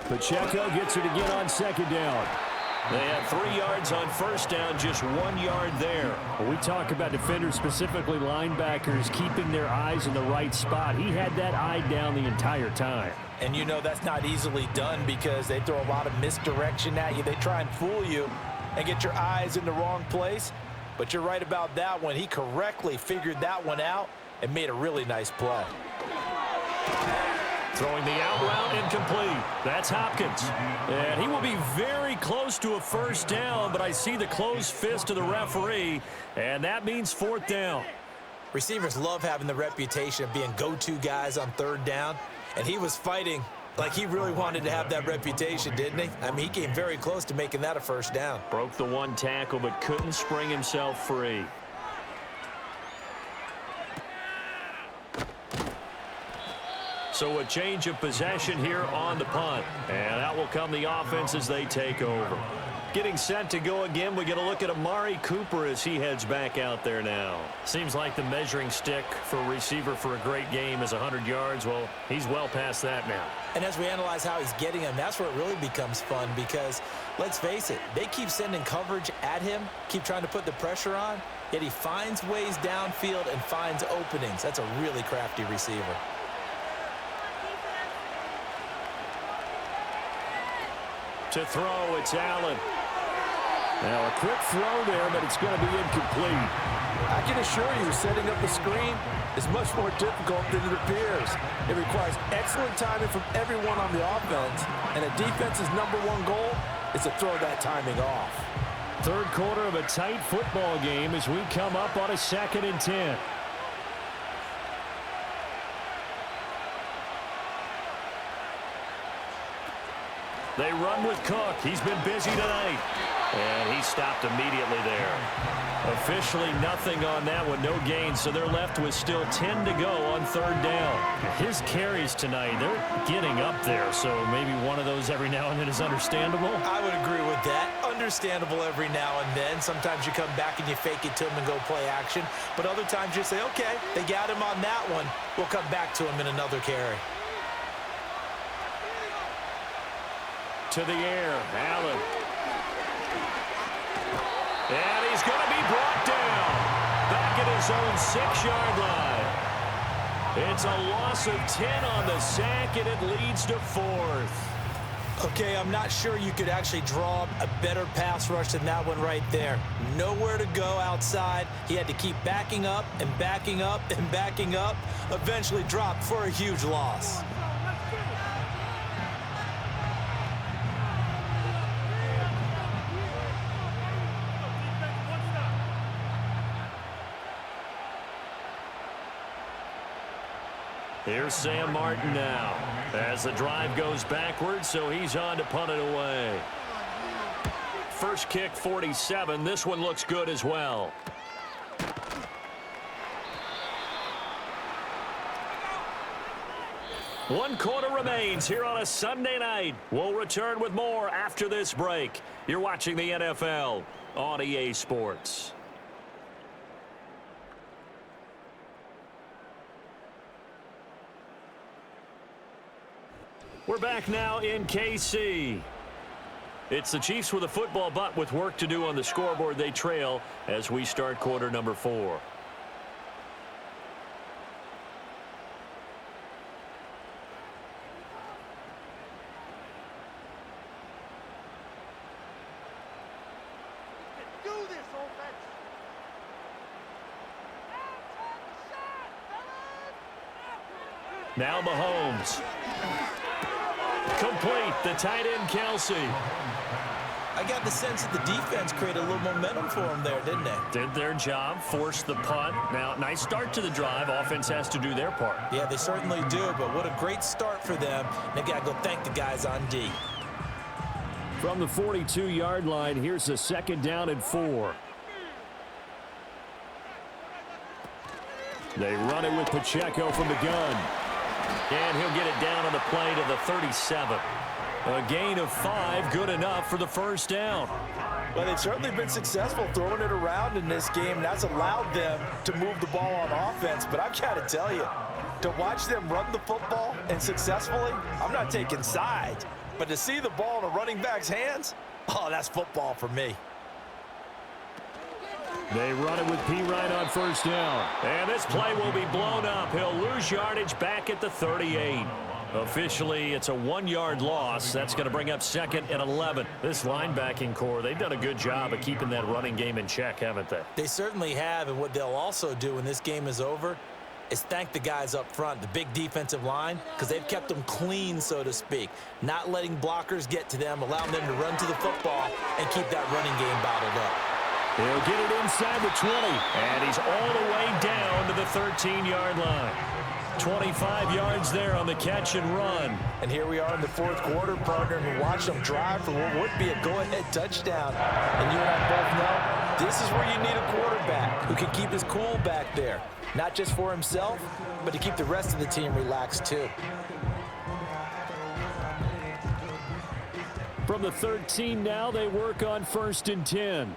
Pacheco gets it again on 2nd down. They had 3 yards on 1st down, just 1 yard there. When we talk about defenders, specifically linebackers, keeping their eyes in the right spot. He had that eye down the entire time. And you know that's not easily done because they throw a lot of misdirection at you. They try and fool you and get your eyes in the wrong place. But you're right about that one. He correctly figured that one out and made a really nice play. Throwing the out route incomplete. That's Hopkins. And he will be very close to a first down, but I see the closed fist of the referee, and that means fourth down. Receivers love having the reputation of being go-to guys on third down, and he was fighting like he really wanted to have that reputation, didn't he? I mean, he came very close to making that a first down. Broke the one tackle, but couldn't spring himself free. So a change of possession here on the punt. And out will come the offense as they take over. Getting set to go again, we get a look at Amari Cooper as he heads back out there now. Seems like the measuring stick for a receiver for a great game is 100 yards. Well, he's well past that now. And as we analyze how he's getting them, that's where it really becomes fun because, let's face it, they keep sending coverage at him, keep trying to put the pressure on, yet he finds ways downfield and finds openings. That's a really crafty receiver. To throw, it's Allen. Now a quick throw there, but it's going to be incomplete. I can assure you, setting up the screen is much more difficult than it appears. It requires excellent timing from everyone on the offense, and a defense's #1 goal is to throw that timing off. Third quarter of a tight football game as we come up on a 2nd and 10. They run with Cook. He's been busy tonight. And he stopped immediately there. Officially nothing on that one. No gain. So they're left with still 10 to go on third down. His carries tonight, they're getting up there. So maybe one of those every now and then is understandable. I would agree with that. Understandable every now and then. Sometimes you come back and you fake it to him and go play action. But other times you say, okay, they got him on that one. We'll come back to him in another carry. To the air, Allen. And he's going to be brought down. Back at his own 6-yard line. It's a loss of 10 on the sack, and it leads to 4th. Okay, I'm not sure you could actually draw a better pass rush than that one right there. Nowhere to go outside. He had to keep backing up and backing up and backing up. Eventually dropped for a huge loss. Here's Sam Martin now as the drive goes backwards, so he's on to punt it away. First kick, 47. This one looks good as well. One quarter remains here on a Sunday night. We'll return with more after this break. You're watching the NFL on EA Sports. We're back now in KC. It's the Chiefs with a football, but with work to do on the scoreboard. They trail as we start quarter number 4. Now Mahomes. Complete, the tight end, Kelsey. I got the sense that the defense created a little momentum for him there, didn't they? Did their job, forced the punt. Now, nice start to the drive. Offense has to do their part. Yeah, they certainly do, but what a great start for them. They got to go thank the guys on D. From the 42-yard line, here's a 2nd down and 4. They run it with Pacheco from the gun. And he'll get it down on the play to the 37. A gain of 5, good enough for the first down. Well, they've certainly been successful throwing it around in this game. That's allowed them to move the ball on offense. But I've got to tell you, to watch them run the football and successfully, I'm not taking sides. But to see the ball in a running back's hands, oh, that's football for me. They run it with P. Wright on first down. And this play will be blown up. He'll lose yardage back at the 38. Officially, it's a 1-yard loss. That's going to bring up 2nd and 11. This linebacking core, they've done a good job of keeping that running game in check, haven't they? They certainly have, and what they'll also do when this game is over, is thank the guys up front, the big defensive line, because they've kept them clean, so to speak, not letting blockers get to them, allowing them to run to the football and keep that running game bottled up. He'll get it inside the 20, and he's all the way down to the 13-yard line. 25 yards there on the catch and run. And here we are in the fourth quarter, partner, and watch them drive for what would be a go-ahead touchdown. And you and I both know this is where you need a quarterback who can keep his cool back there, not just for himself, but to keep the rest of the team relaxed too. From the 13 now, they work on 1st and 10.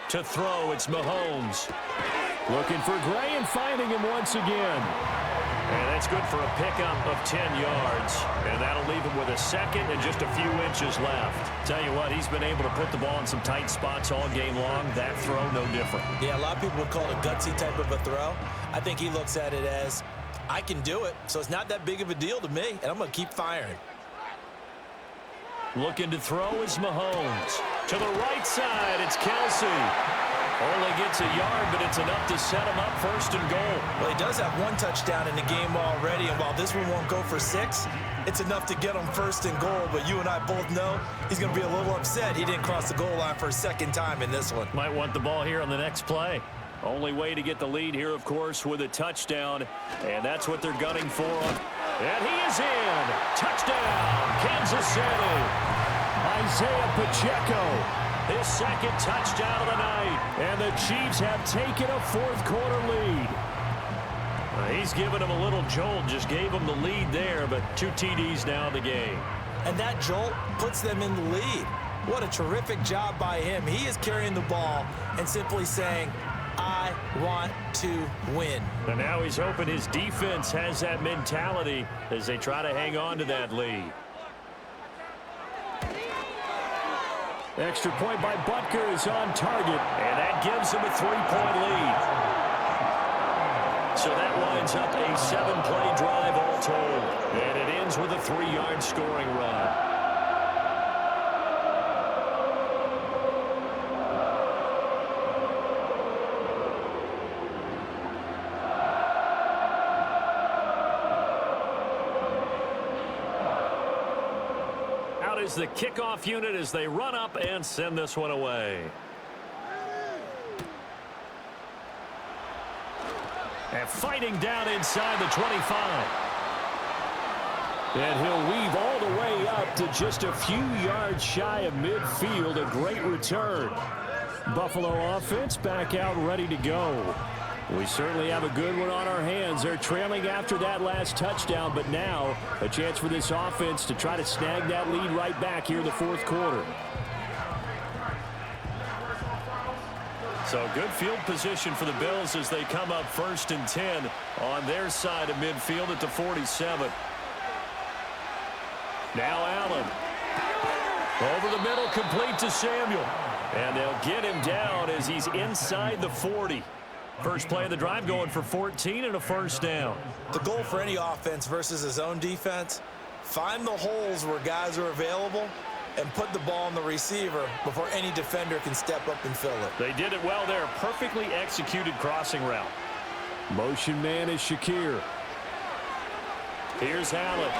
To throw, it's Mahomes. Looking for Gray and finding him once again. And that's good for a pickup of 10 yards. And that'll leave him with a second and just a few inches left. Tell you what, he's been able to put the ball in some tight spots all game long. That throw, no different. Yeah, a lot of people would call it a gutsy type of a throw. I think he looks at it as, I can do it, so it's not that big of a deal to me, and I'm going to keep firing. Looking to throw is Mahomes. To the right side, it's Kelsey. Only gets a yard, but it's enough to set him up 1st and goal. Well, he does have one touchdown in the game already, and while this one won't go for 6, it's enough to get him 1st and goal. But you and I both know he's going to be a little upset he didn't cross the goal line for a second time in this one. Might want the ball here on the next play. Only way to get the lead here, of course, with a touchdown, and that's what they're gunning for. And he is in. Touchdown, Kansas City. Isaiah Pacheco, his second touchdown of the night. And the Chiefs have taken a fourth-quarter lead. He's given him a little jolt, just gave him the lead there, but 2 TDs now in the game. And that jolt puts them in the lead. What a terrific job by him. He is carrying the ball and simply saying, I want to win. And now he's hoping his defense has that mentality as they try to hang on to that lead. Extra point by Butker is on target, and that gives him a 3-point lead. So that winds up a 7-play drive all told, and it ends with a 3-yard scoring run. Is the kickoff unit as they run up and send this one away. And fighting down inside the 25. And he'll weave all the way up to just a few yards shy of midfield. A great return. Buffalo offense back out ready to go. We certainly have a good one on our hands. They're trailing after that last touchdown, but now a chance for this offense to try to snag that lead right back here in the fourth quarter. So good field position for the Bills as they come up 1st and 10 on their side of midfield at the 47. Now Allen. Over the middle, complete to Samuel. And they'll get him down as he's inside the 40. First play of the drive going for 14 and a first down. The goal for any offense versus his own defense, find the holes where guys are available and put the ball on the receiver before any defender can step up and fill it. They did it well there. Perfectly executed crossing route. Motion man is Shakir. Here's Allen.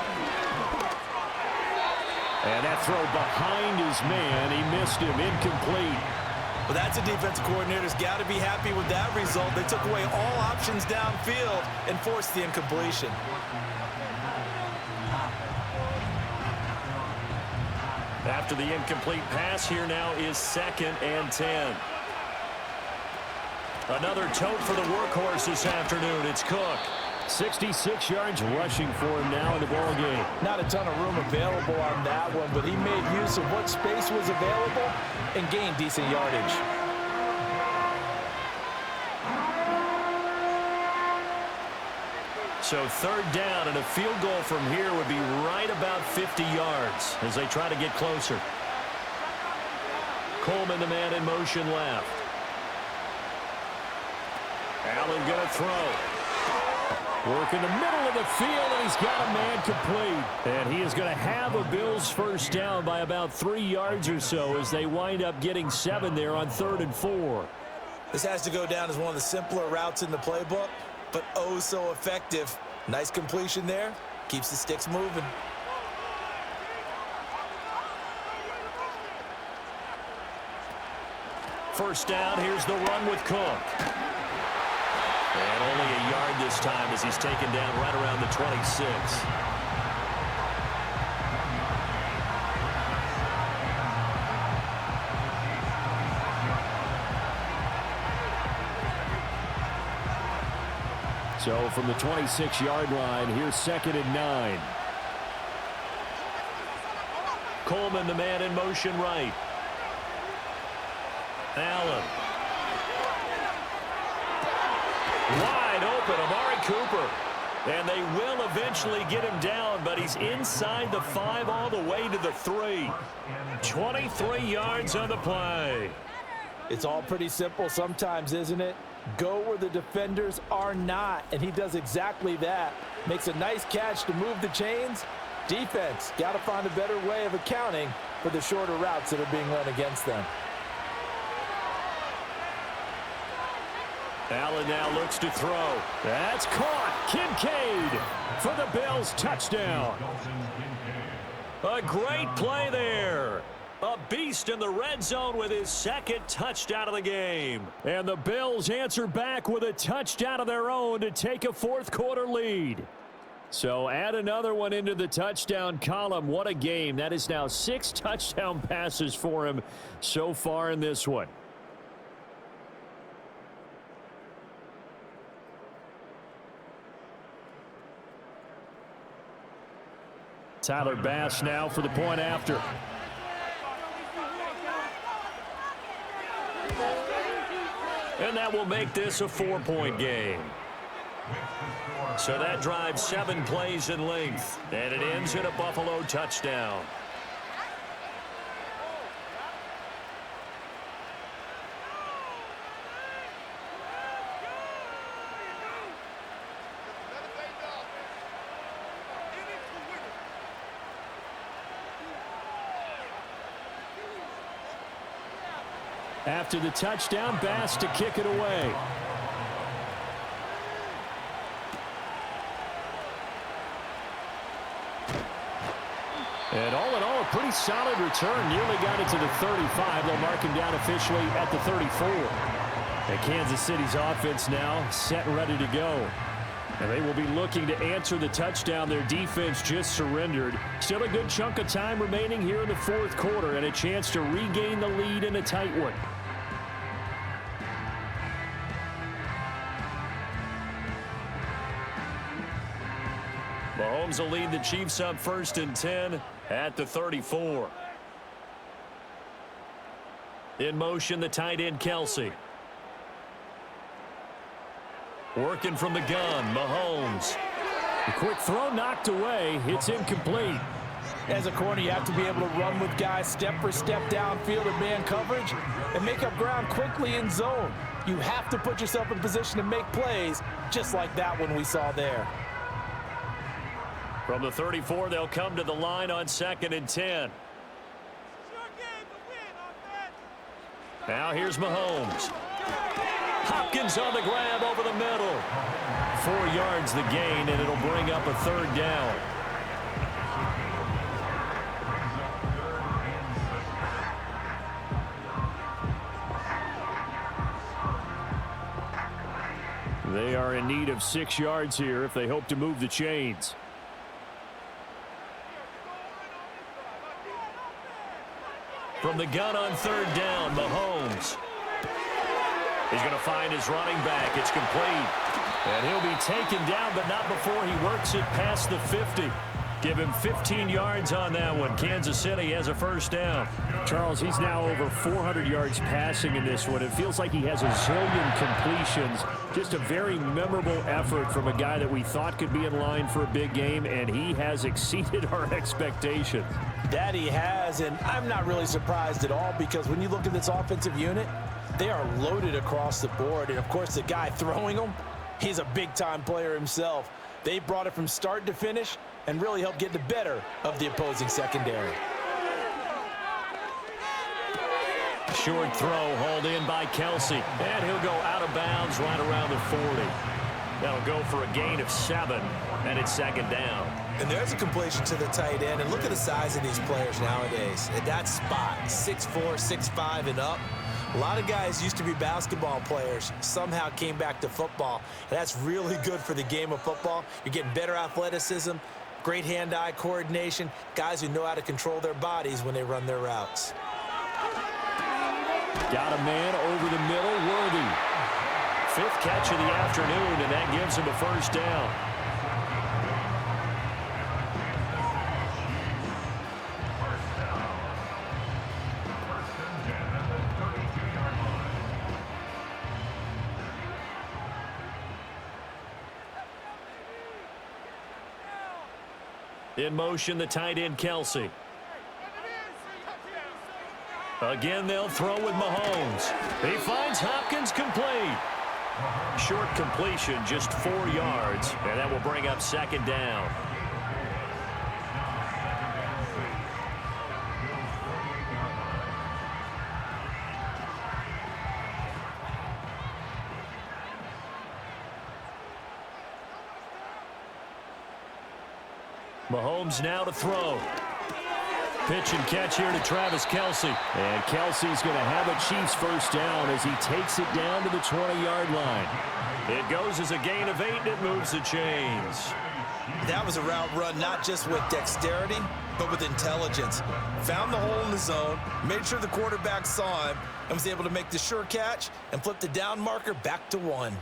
And that throw behind his man. He missed him. Incomplete. Well, that's a defensive coordinator's got to be happy with that result. They took away all options downfield and forced the incompletion. After the incomplete pass, here now is 2nd and 10. Another tote for the workhorse this afternoon. It's Cook. 66 yards rushing for him now in the ball game. Not a ton of room available on that one, but he made use of what space was available and gained decent yardage. So 3rd down, and a field goal from here would be right about 50 yards as they try to get closer. Coleman, the man in motion left. Allen going to throw. Working the middle of the field, and he's got a man complete. And he is going to have a Bills first down by about 3 yards or so as they wind up getting 7 there on 3rd and 4. This has to go down as one of the simpler routes in the playbook, but oh so effective. Nice completion there. Keeps the sticks moving. First down, here's the run with Cook. And only a yard this time as he's taken down right around the 26. So from the 26-yard line, here's 2nd and 9. Coleman, the man in motion right. Allen. Wide open, Amari Cooper. And they will eventually get him down, but he's inside the 5 all the way to the 3. 23 yards on the play. It's all pretty simple sometimes, isn't it? Go where the defenders are not, and he does exactly that. Makes a nice catch to move the chains. Defense, got to find a better way of accounting for the shorter routes that are being run against them. Allen now looks to throw. That's caught. Kincaid for the Bills touchdown. A great play there. A beast in the red zone with his 2nd touchdown of the game. And the Bills answer back with a touchdown of their own to take a 4th quarter lead. So add another one into the touchdown column. What a game. That is now 6 touchdown passes for him so far in this one. Tyler Bass now for the point after. And that will make this a 4-point game. So that drives 7 plays in length. And it ends in a Buffalo touchdown. After the touchdown, Bass to kick it away. And all in all, a pretty solid return. Nearly got it to the 35. They'll mark him down officially at the 34. And Kansas City's offense now set and ready to go. And they will be looking to answer the touchdown. Their defense just surrendered. Still a good chunk of time remaining here in the 4th quarter and a chance to regain the lead in a tight one. Mahomes will lead the Chiefs up 1st and 10 at the 34. In motion, the tight end, Kelsey. Working from the gun, Mahomes. A quick throw knocked away. It's incomplete. As a corner, you have to be able to run with guys step for step downfield in man coverage and make up ground quickly in zone. You have to put yourself in position to make plays, just like that one we saw there. From the 34, they'll come to the line on 2nd and 10. Now here's Mahomes. Hopkins on the grab over the middle. 4 yards the gain, and it'll bring up a 3rd down. They are in need of 6 yards here if they hope to move the chains. From the gun on 3rd down, Mahomes. He's going to find his running back. It's complete. And he'll be taken down, but not before he works it past the 50. Give him 15 yards on that one. Kansas City has a 1st down. Charles, he's now over 400 yards passing in this one. It feels like he has a zillion completions. Just a very memorable effort from a guy that we thought could be in line for a big game, and he has exceeded our expectations. That he has, and I'm not really surprised at all because when you look at this offensive unit, they are loaded across the board. And, of course, the guy throwing them, He's a big-time player himself. They brought it from start to finish and really helped get the better of the opposing secondary. Short throw hauled in by Kelsey. And he'll go out of bounds right around the 40. That'll go for a gain of 7, and it's second down. And there's a completion to the tight end. And look at the size of these players nowadays. At that spot, 6'4", 6'5", and up. A lot of guys used to be basketball players, somehow came back to football. And that's really good for the game of football. You're getting better athleticism, great hand-eye coordination, guys who know how to control their bodies when they run their routes. Got a man over the middle, Worthy. 5th catch of the afternoon, and that gives him a first down. In motion, the tight end, Kelsey. Again, they'll throw with Mahomes. He finds Hopkins complete. Short completion, just 4 yards, and that will bring up second down. Mahomes now to throw. Pitch and catch here to Travis Kelce. And Kelsey's going to have a Chiefs first down as he takes it down to the 20-yard line. It goes as a gain of 8, and it moves the chains. That was a route run not just with dexterity, but with intelligence. Found the hole in the zone, made sure the quarterback saw him, and was able to make the sure catch and flip the down marker back to 1.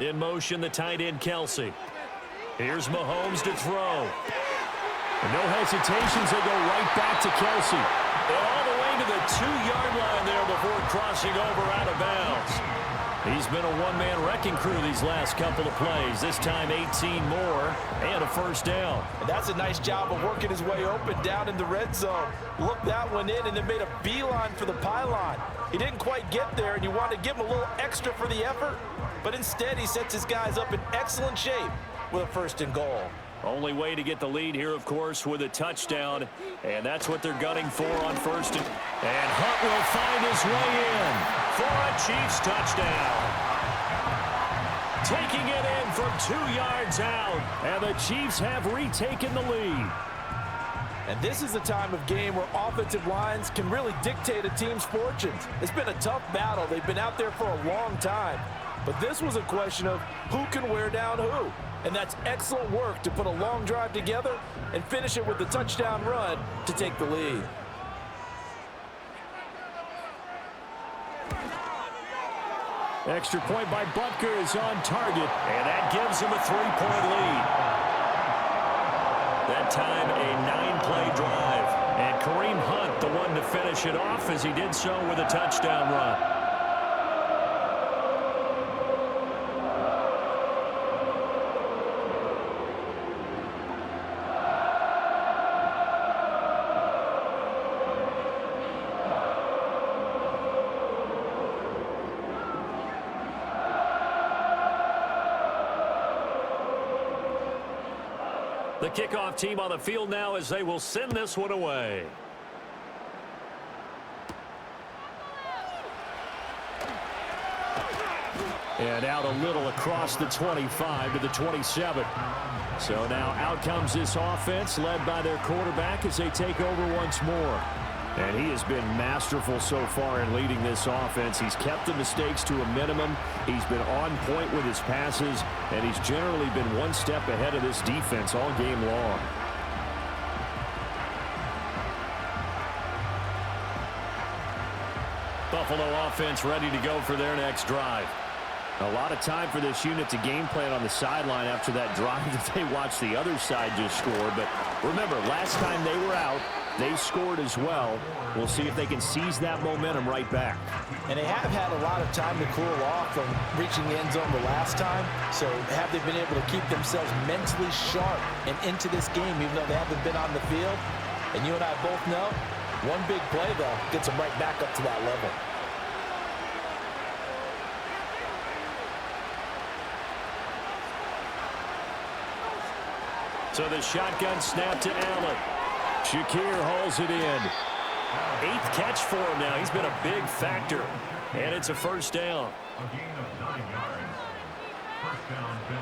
In motion, the tight end, Kelce. Here's Mahomes to throw. And no hesitations, they go right back to Kelsey. And all the way to the 2-yard line there before crossing over out of bounds. He's been a one-man wrecking crew these last couple of plays. This time 18 more and a first down. And that's a nice job of working his way open down in the red zone. Looked that one in and then made a beeline for the pylon. He didn't quite get there, and you wanted to give him a little extra for the effort. But instead, he sets his guys up in excellent shape with a 1st and goal. Only way to get the lead here, of course, with a touchdown. And that's what they're gunning for on 1st. And Hunt will find his way in for a Chiefs touchdown. Taking it in from 2 yards out. And the Chiefs have retaken the lead. And this is the time of game where offensive lines can really dictate a team's fortunes. It's been a tough battle. They've been out there for a long time. But this was a question of who can wear down who. And that's excellent work to put a long drive together and finish it with the touchdown run to take the lead. Extra point by Butker is on target, and that gives him a 3-point lead. That time, a 9-play drive. And Kareem Hunt, the one to finish it off, as he did so with a touchdown run. The kickoff team on the field now as they will send this one away. And out a little across the 25 to the 27. So now out comes this offense led by their quarterback as they take over once more. And he has been masterful so far in leading this offense. He's kept the mistakes to a minimum. He's been on point with his passes, and he's generally been one step ahead of this defense all game long. Buffalo offense ready to go for their next drive. A lot of time for this unit to game plan on the sideline after that drive that they watched the other side just score. But remember, last time they were out, they scored as well. We'll see if they can seize that momentum right back. And they have had a lot of time to cool off from reaching the end zone the last time. So have they been able to keep themselves mentally sharp and into this game, even though they haven't been on the field? And you and I both know, one big play, though, gets them right back up to that level. So the shotgun snap to Allen. Shakir hauls it in. 8th catch for him now. He's been a big factor. And it's a first down. A gain of 9 yards. First down, Bills.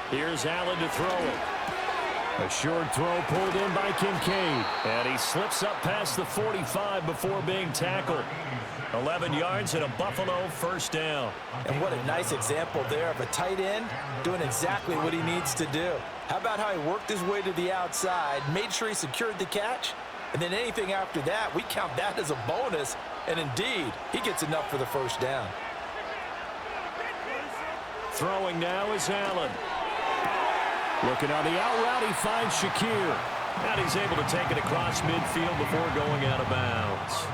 Here's Allen to throw it. A short throw pulled in by Kincaid. And he slips up past the 45 before being tackled. 11 yards and a Buffalo first down. And what a nice example there of a tight end doing exactly what he needs to do. How about how he worked his way to the outside, made sure he secured the catch, and then anything after that, we count that as a bonus. And indeed, he gets enough for the first down. Throwing now is Allen. Looking on the out route, he finds Shakir. And he's able to take it across midfield before going out of bounds.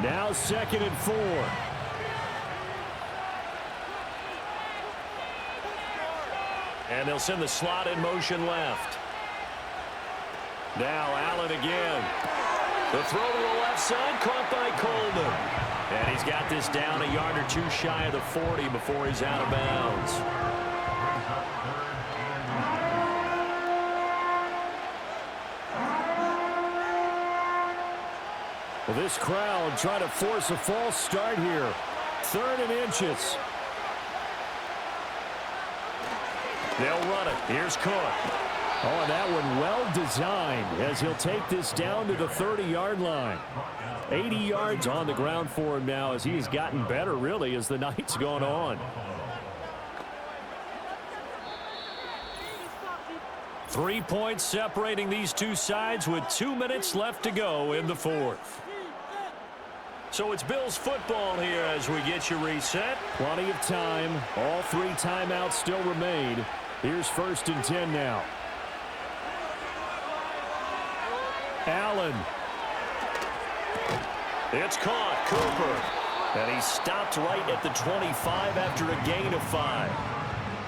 Now 2nd and 4. And they'll send the slot in motion left. Now Allen again. The throw to the left side, caught by Coleman. And he's got this down a yard or two shy of the 40 before he's out of bounds. Well, this crowd trying to force a false start here. 3rd and inches. They'll run it. Here's Cook. Oh, and that one well designed as he'll take this down to the 30-yard line. 80 yards on the ground for him now as he has gotten better, really, as the night's gone on. 3 points separating these two sides with 2 minutes left to go in the 4th. So it's Bills football here as we get you reset. Plenty of time. All 3 timeouts still remain. Here's 1st and 10 now. Allen. It's caught. Cooper. And he stopped right at the 25 after a gain of 5.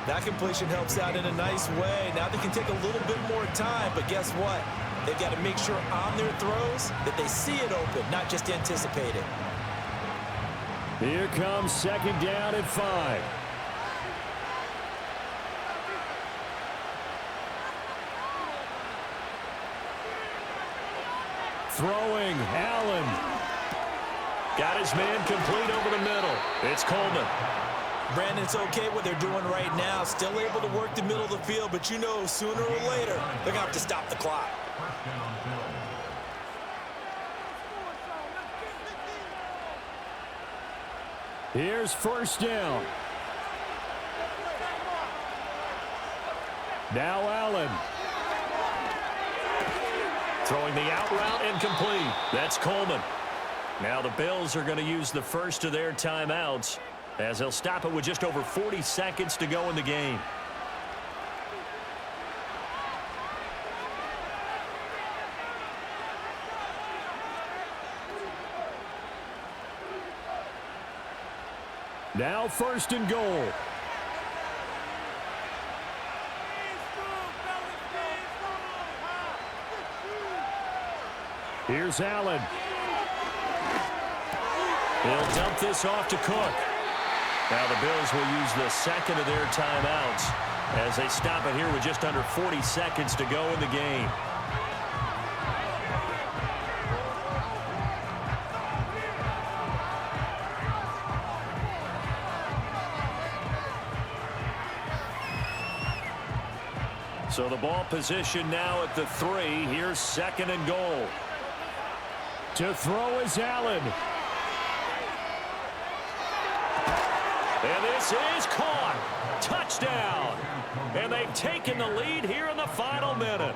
That completion helps out in a nice way. Now they can take a little bit more time, but guess what? They've got to make sure on their throws that they see it open, not just anticipate it. Here comes 2nd down at 5. Throwing, Allen. Got his man complete over the middle. It's Coleman. Brandon, it's okay what they're doing right now. Still able to work the middle of the field, but you know sooner or later they're going to have to stop the clock. Here's 1st down. Now Allen. Throwing the out route incomplete. That's Coleman. Now the Bills are going to use the first of their timeouts as they'll stop it with just over 40 seconds to go in the game. Now 1st and goal. Here's Allen. He'll dump this off to Cook. Now the Bills will use the 2nd of their timeouts as they stop it here with just under 40 seconds to go in the game. So the ball position now at the 3. Here's 2nd and goal. To throw is Allen. And this is caught. Touchdown. And they've taken the lead here in the final minute.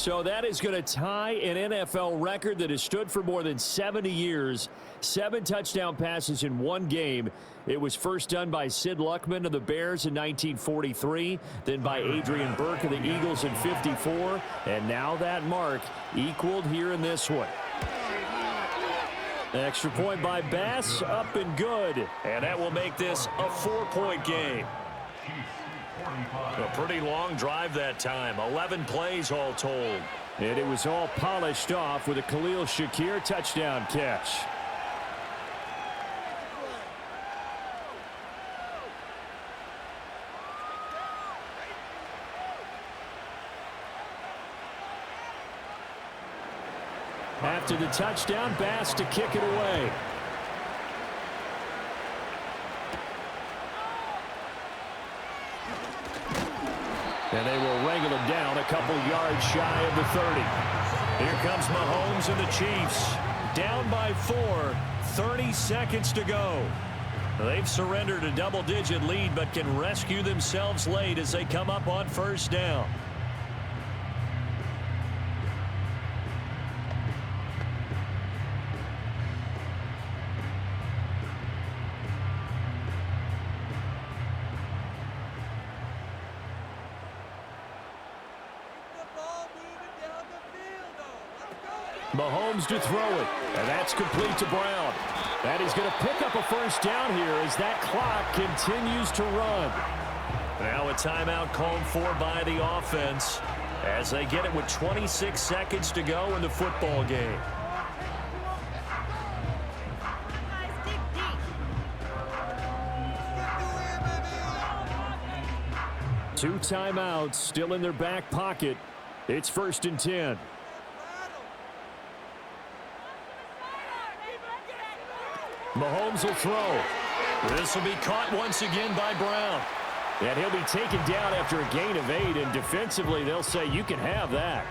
So that is going to tie an NFL record that has stood for more than 70 years. 7 touchdown passes in one game. It was first done by Sid Luckman of the Bears in 1943, then by Adrian Burke of the Eagles in 54, and now that mark equaled here in this one. Extra point by Bass, up and good. And that will make this a 4-point game. A pretty long drive that time. 11 plays all told. And it was all polished off with a Khalil Shakir touchdown catch. After the touchdown, Bass to kick it away. And they will wrangle him down a couple yards shy of the 30. Here comes Mahomes and the Chiefs. Down by 4, 30 seconds to go. They've surrendered a double-digit lead, but can rescue themselves late as they come up on first down. Mahomes to throw it, and that's complete to Brown. And he's going to pick up a first down here as that clock continues to run. Now a timeout called for by the offense as they get it with 26 seconds to go in the football game. Two timeouts still in their back pocket. It's 1st and 10. Mahomes will throw. This will be caught once again by Brown. And he'll be taken down after a gain of 8, and defensively they'll say you can have that.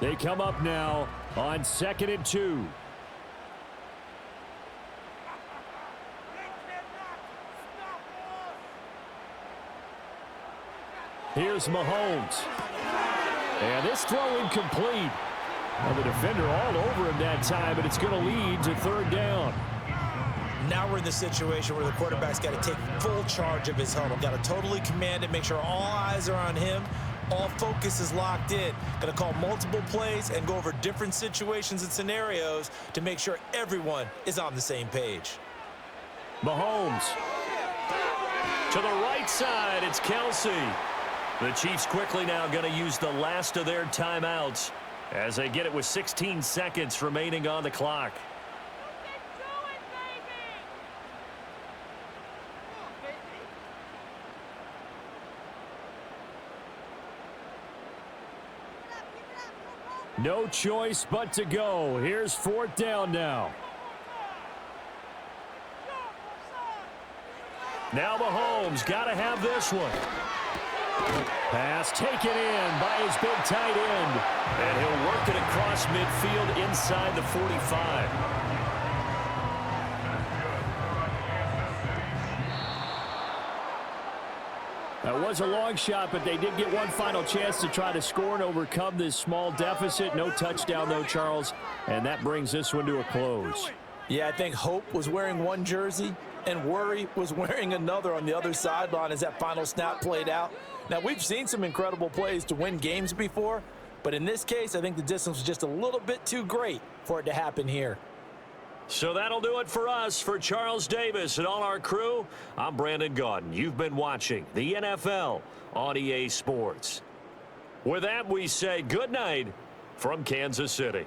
They come up now on 2nd and 2. Here's Mahomes. And this throw incomplete. And the defender all over him that time, and it's going to lead to 3rd down. Now we're in the situation where the quarterback's got to take full charge of his huddle. Got to totally command it, make sure all eyes are on him. All focus is locked in. Got to call multiple plays and go over different situations and scenarios to make sure everyone is on the same page. Mahomes. To the right side, it's Kelsey. The Chiefs quickly now going to use the last of their timeouts as they get it with 16 seconds remaining on the clock. No choice but to go. Here's 4th down now. Now Mahomes got to have this one. Pass taken in by his big tight end. And he'll work it across midfield inside the 45. That was a long shot, but they did get one final chance to try to score and overcome this small deficit. No touchdown, though, Charles. And that brings this one to a close. Yeah, I think Hope was wearing one jersey and Worry was wearing another on the other sideline as that final snap played out. Now, we've seen some incredible plays to win games before, but in this case, I think the distance was just a little bit too great for it to happen here. So that'll do it for us. For Charles Davis and all our crew, I'm Brandon Gaudin. You've been watching the NFL on EA Sports. With that, we say good night from Kansas City.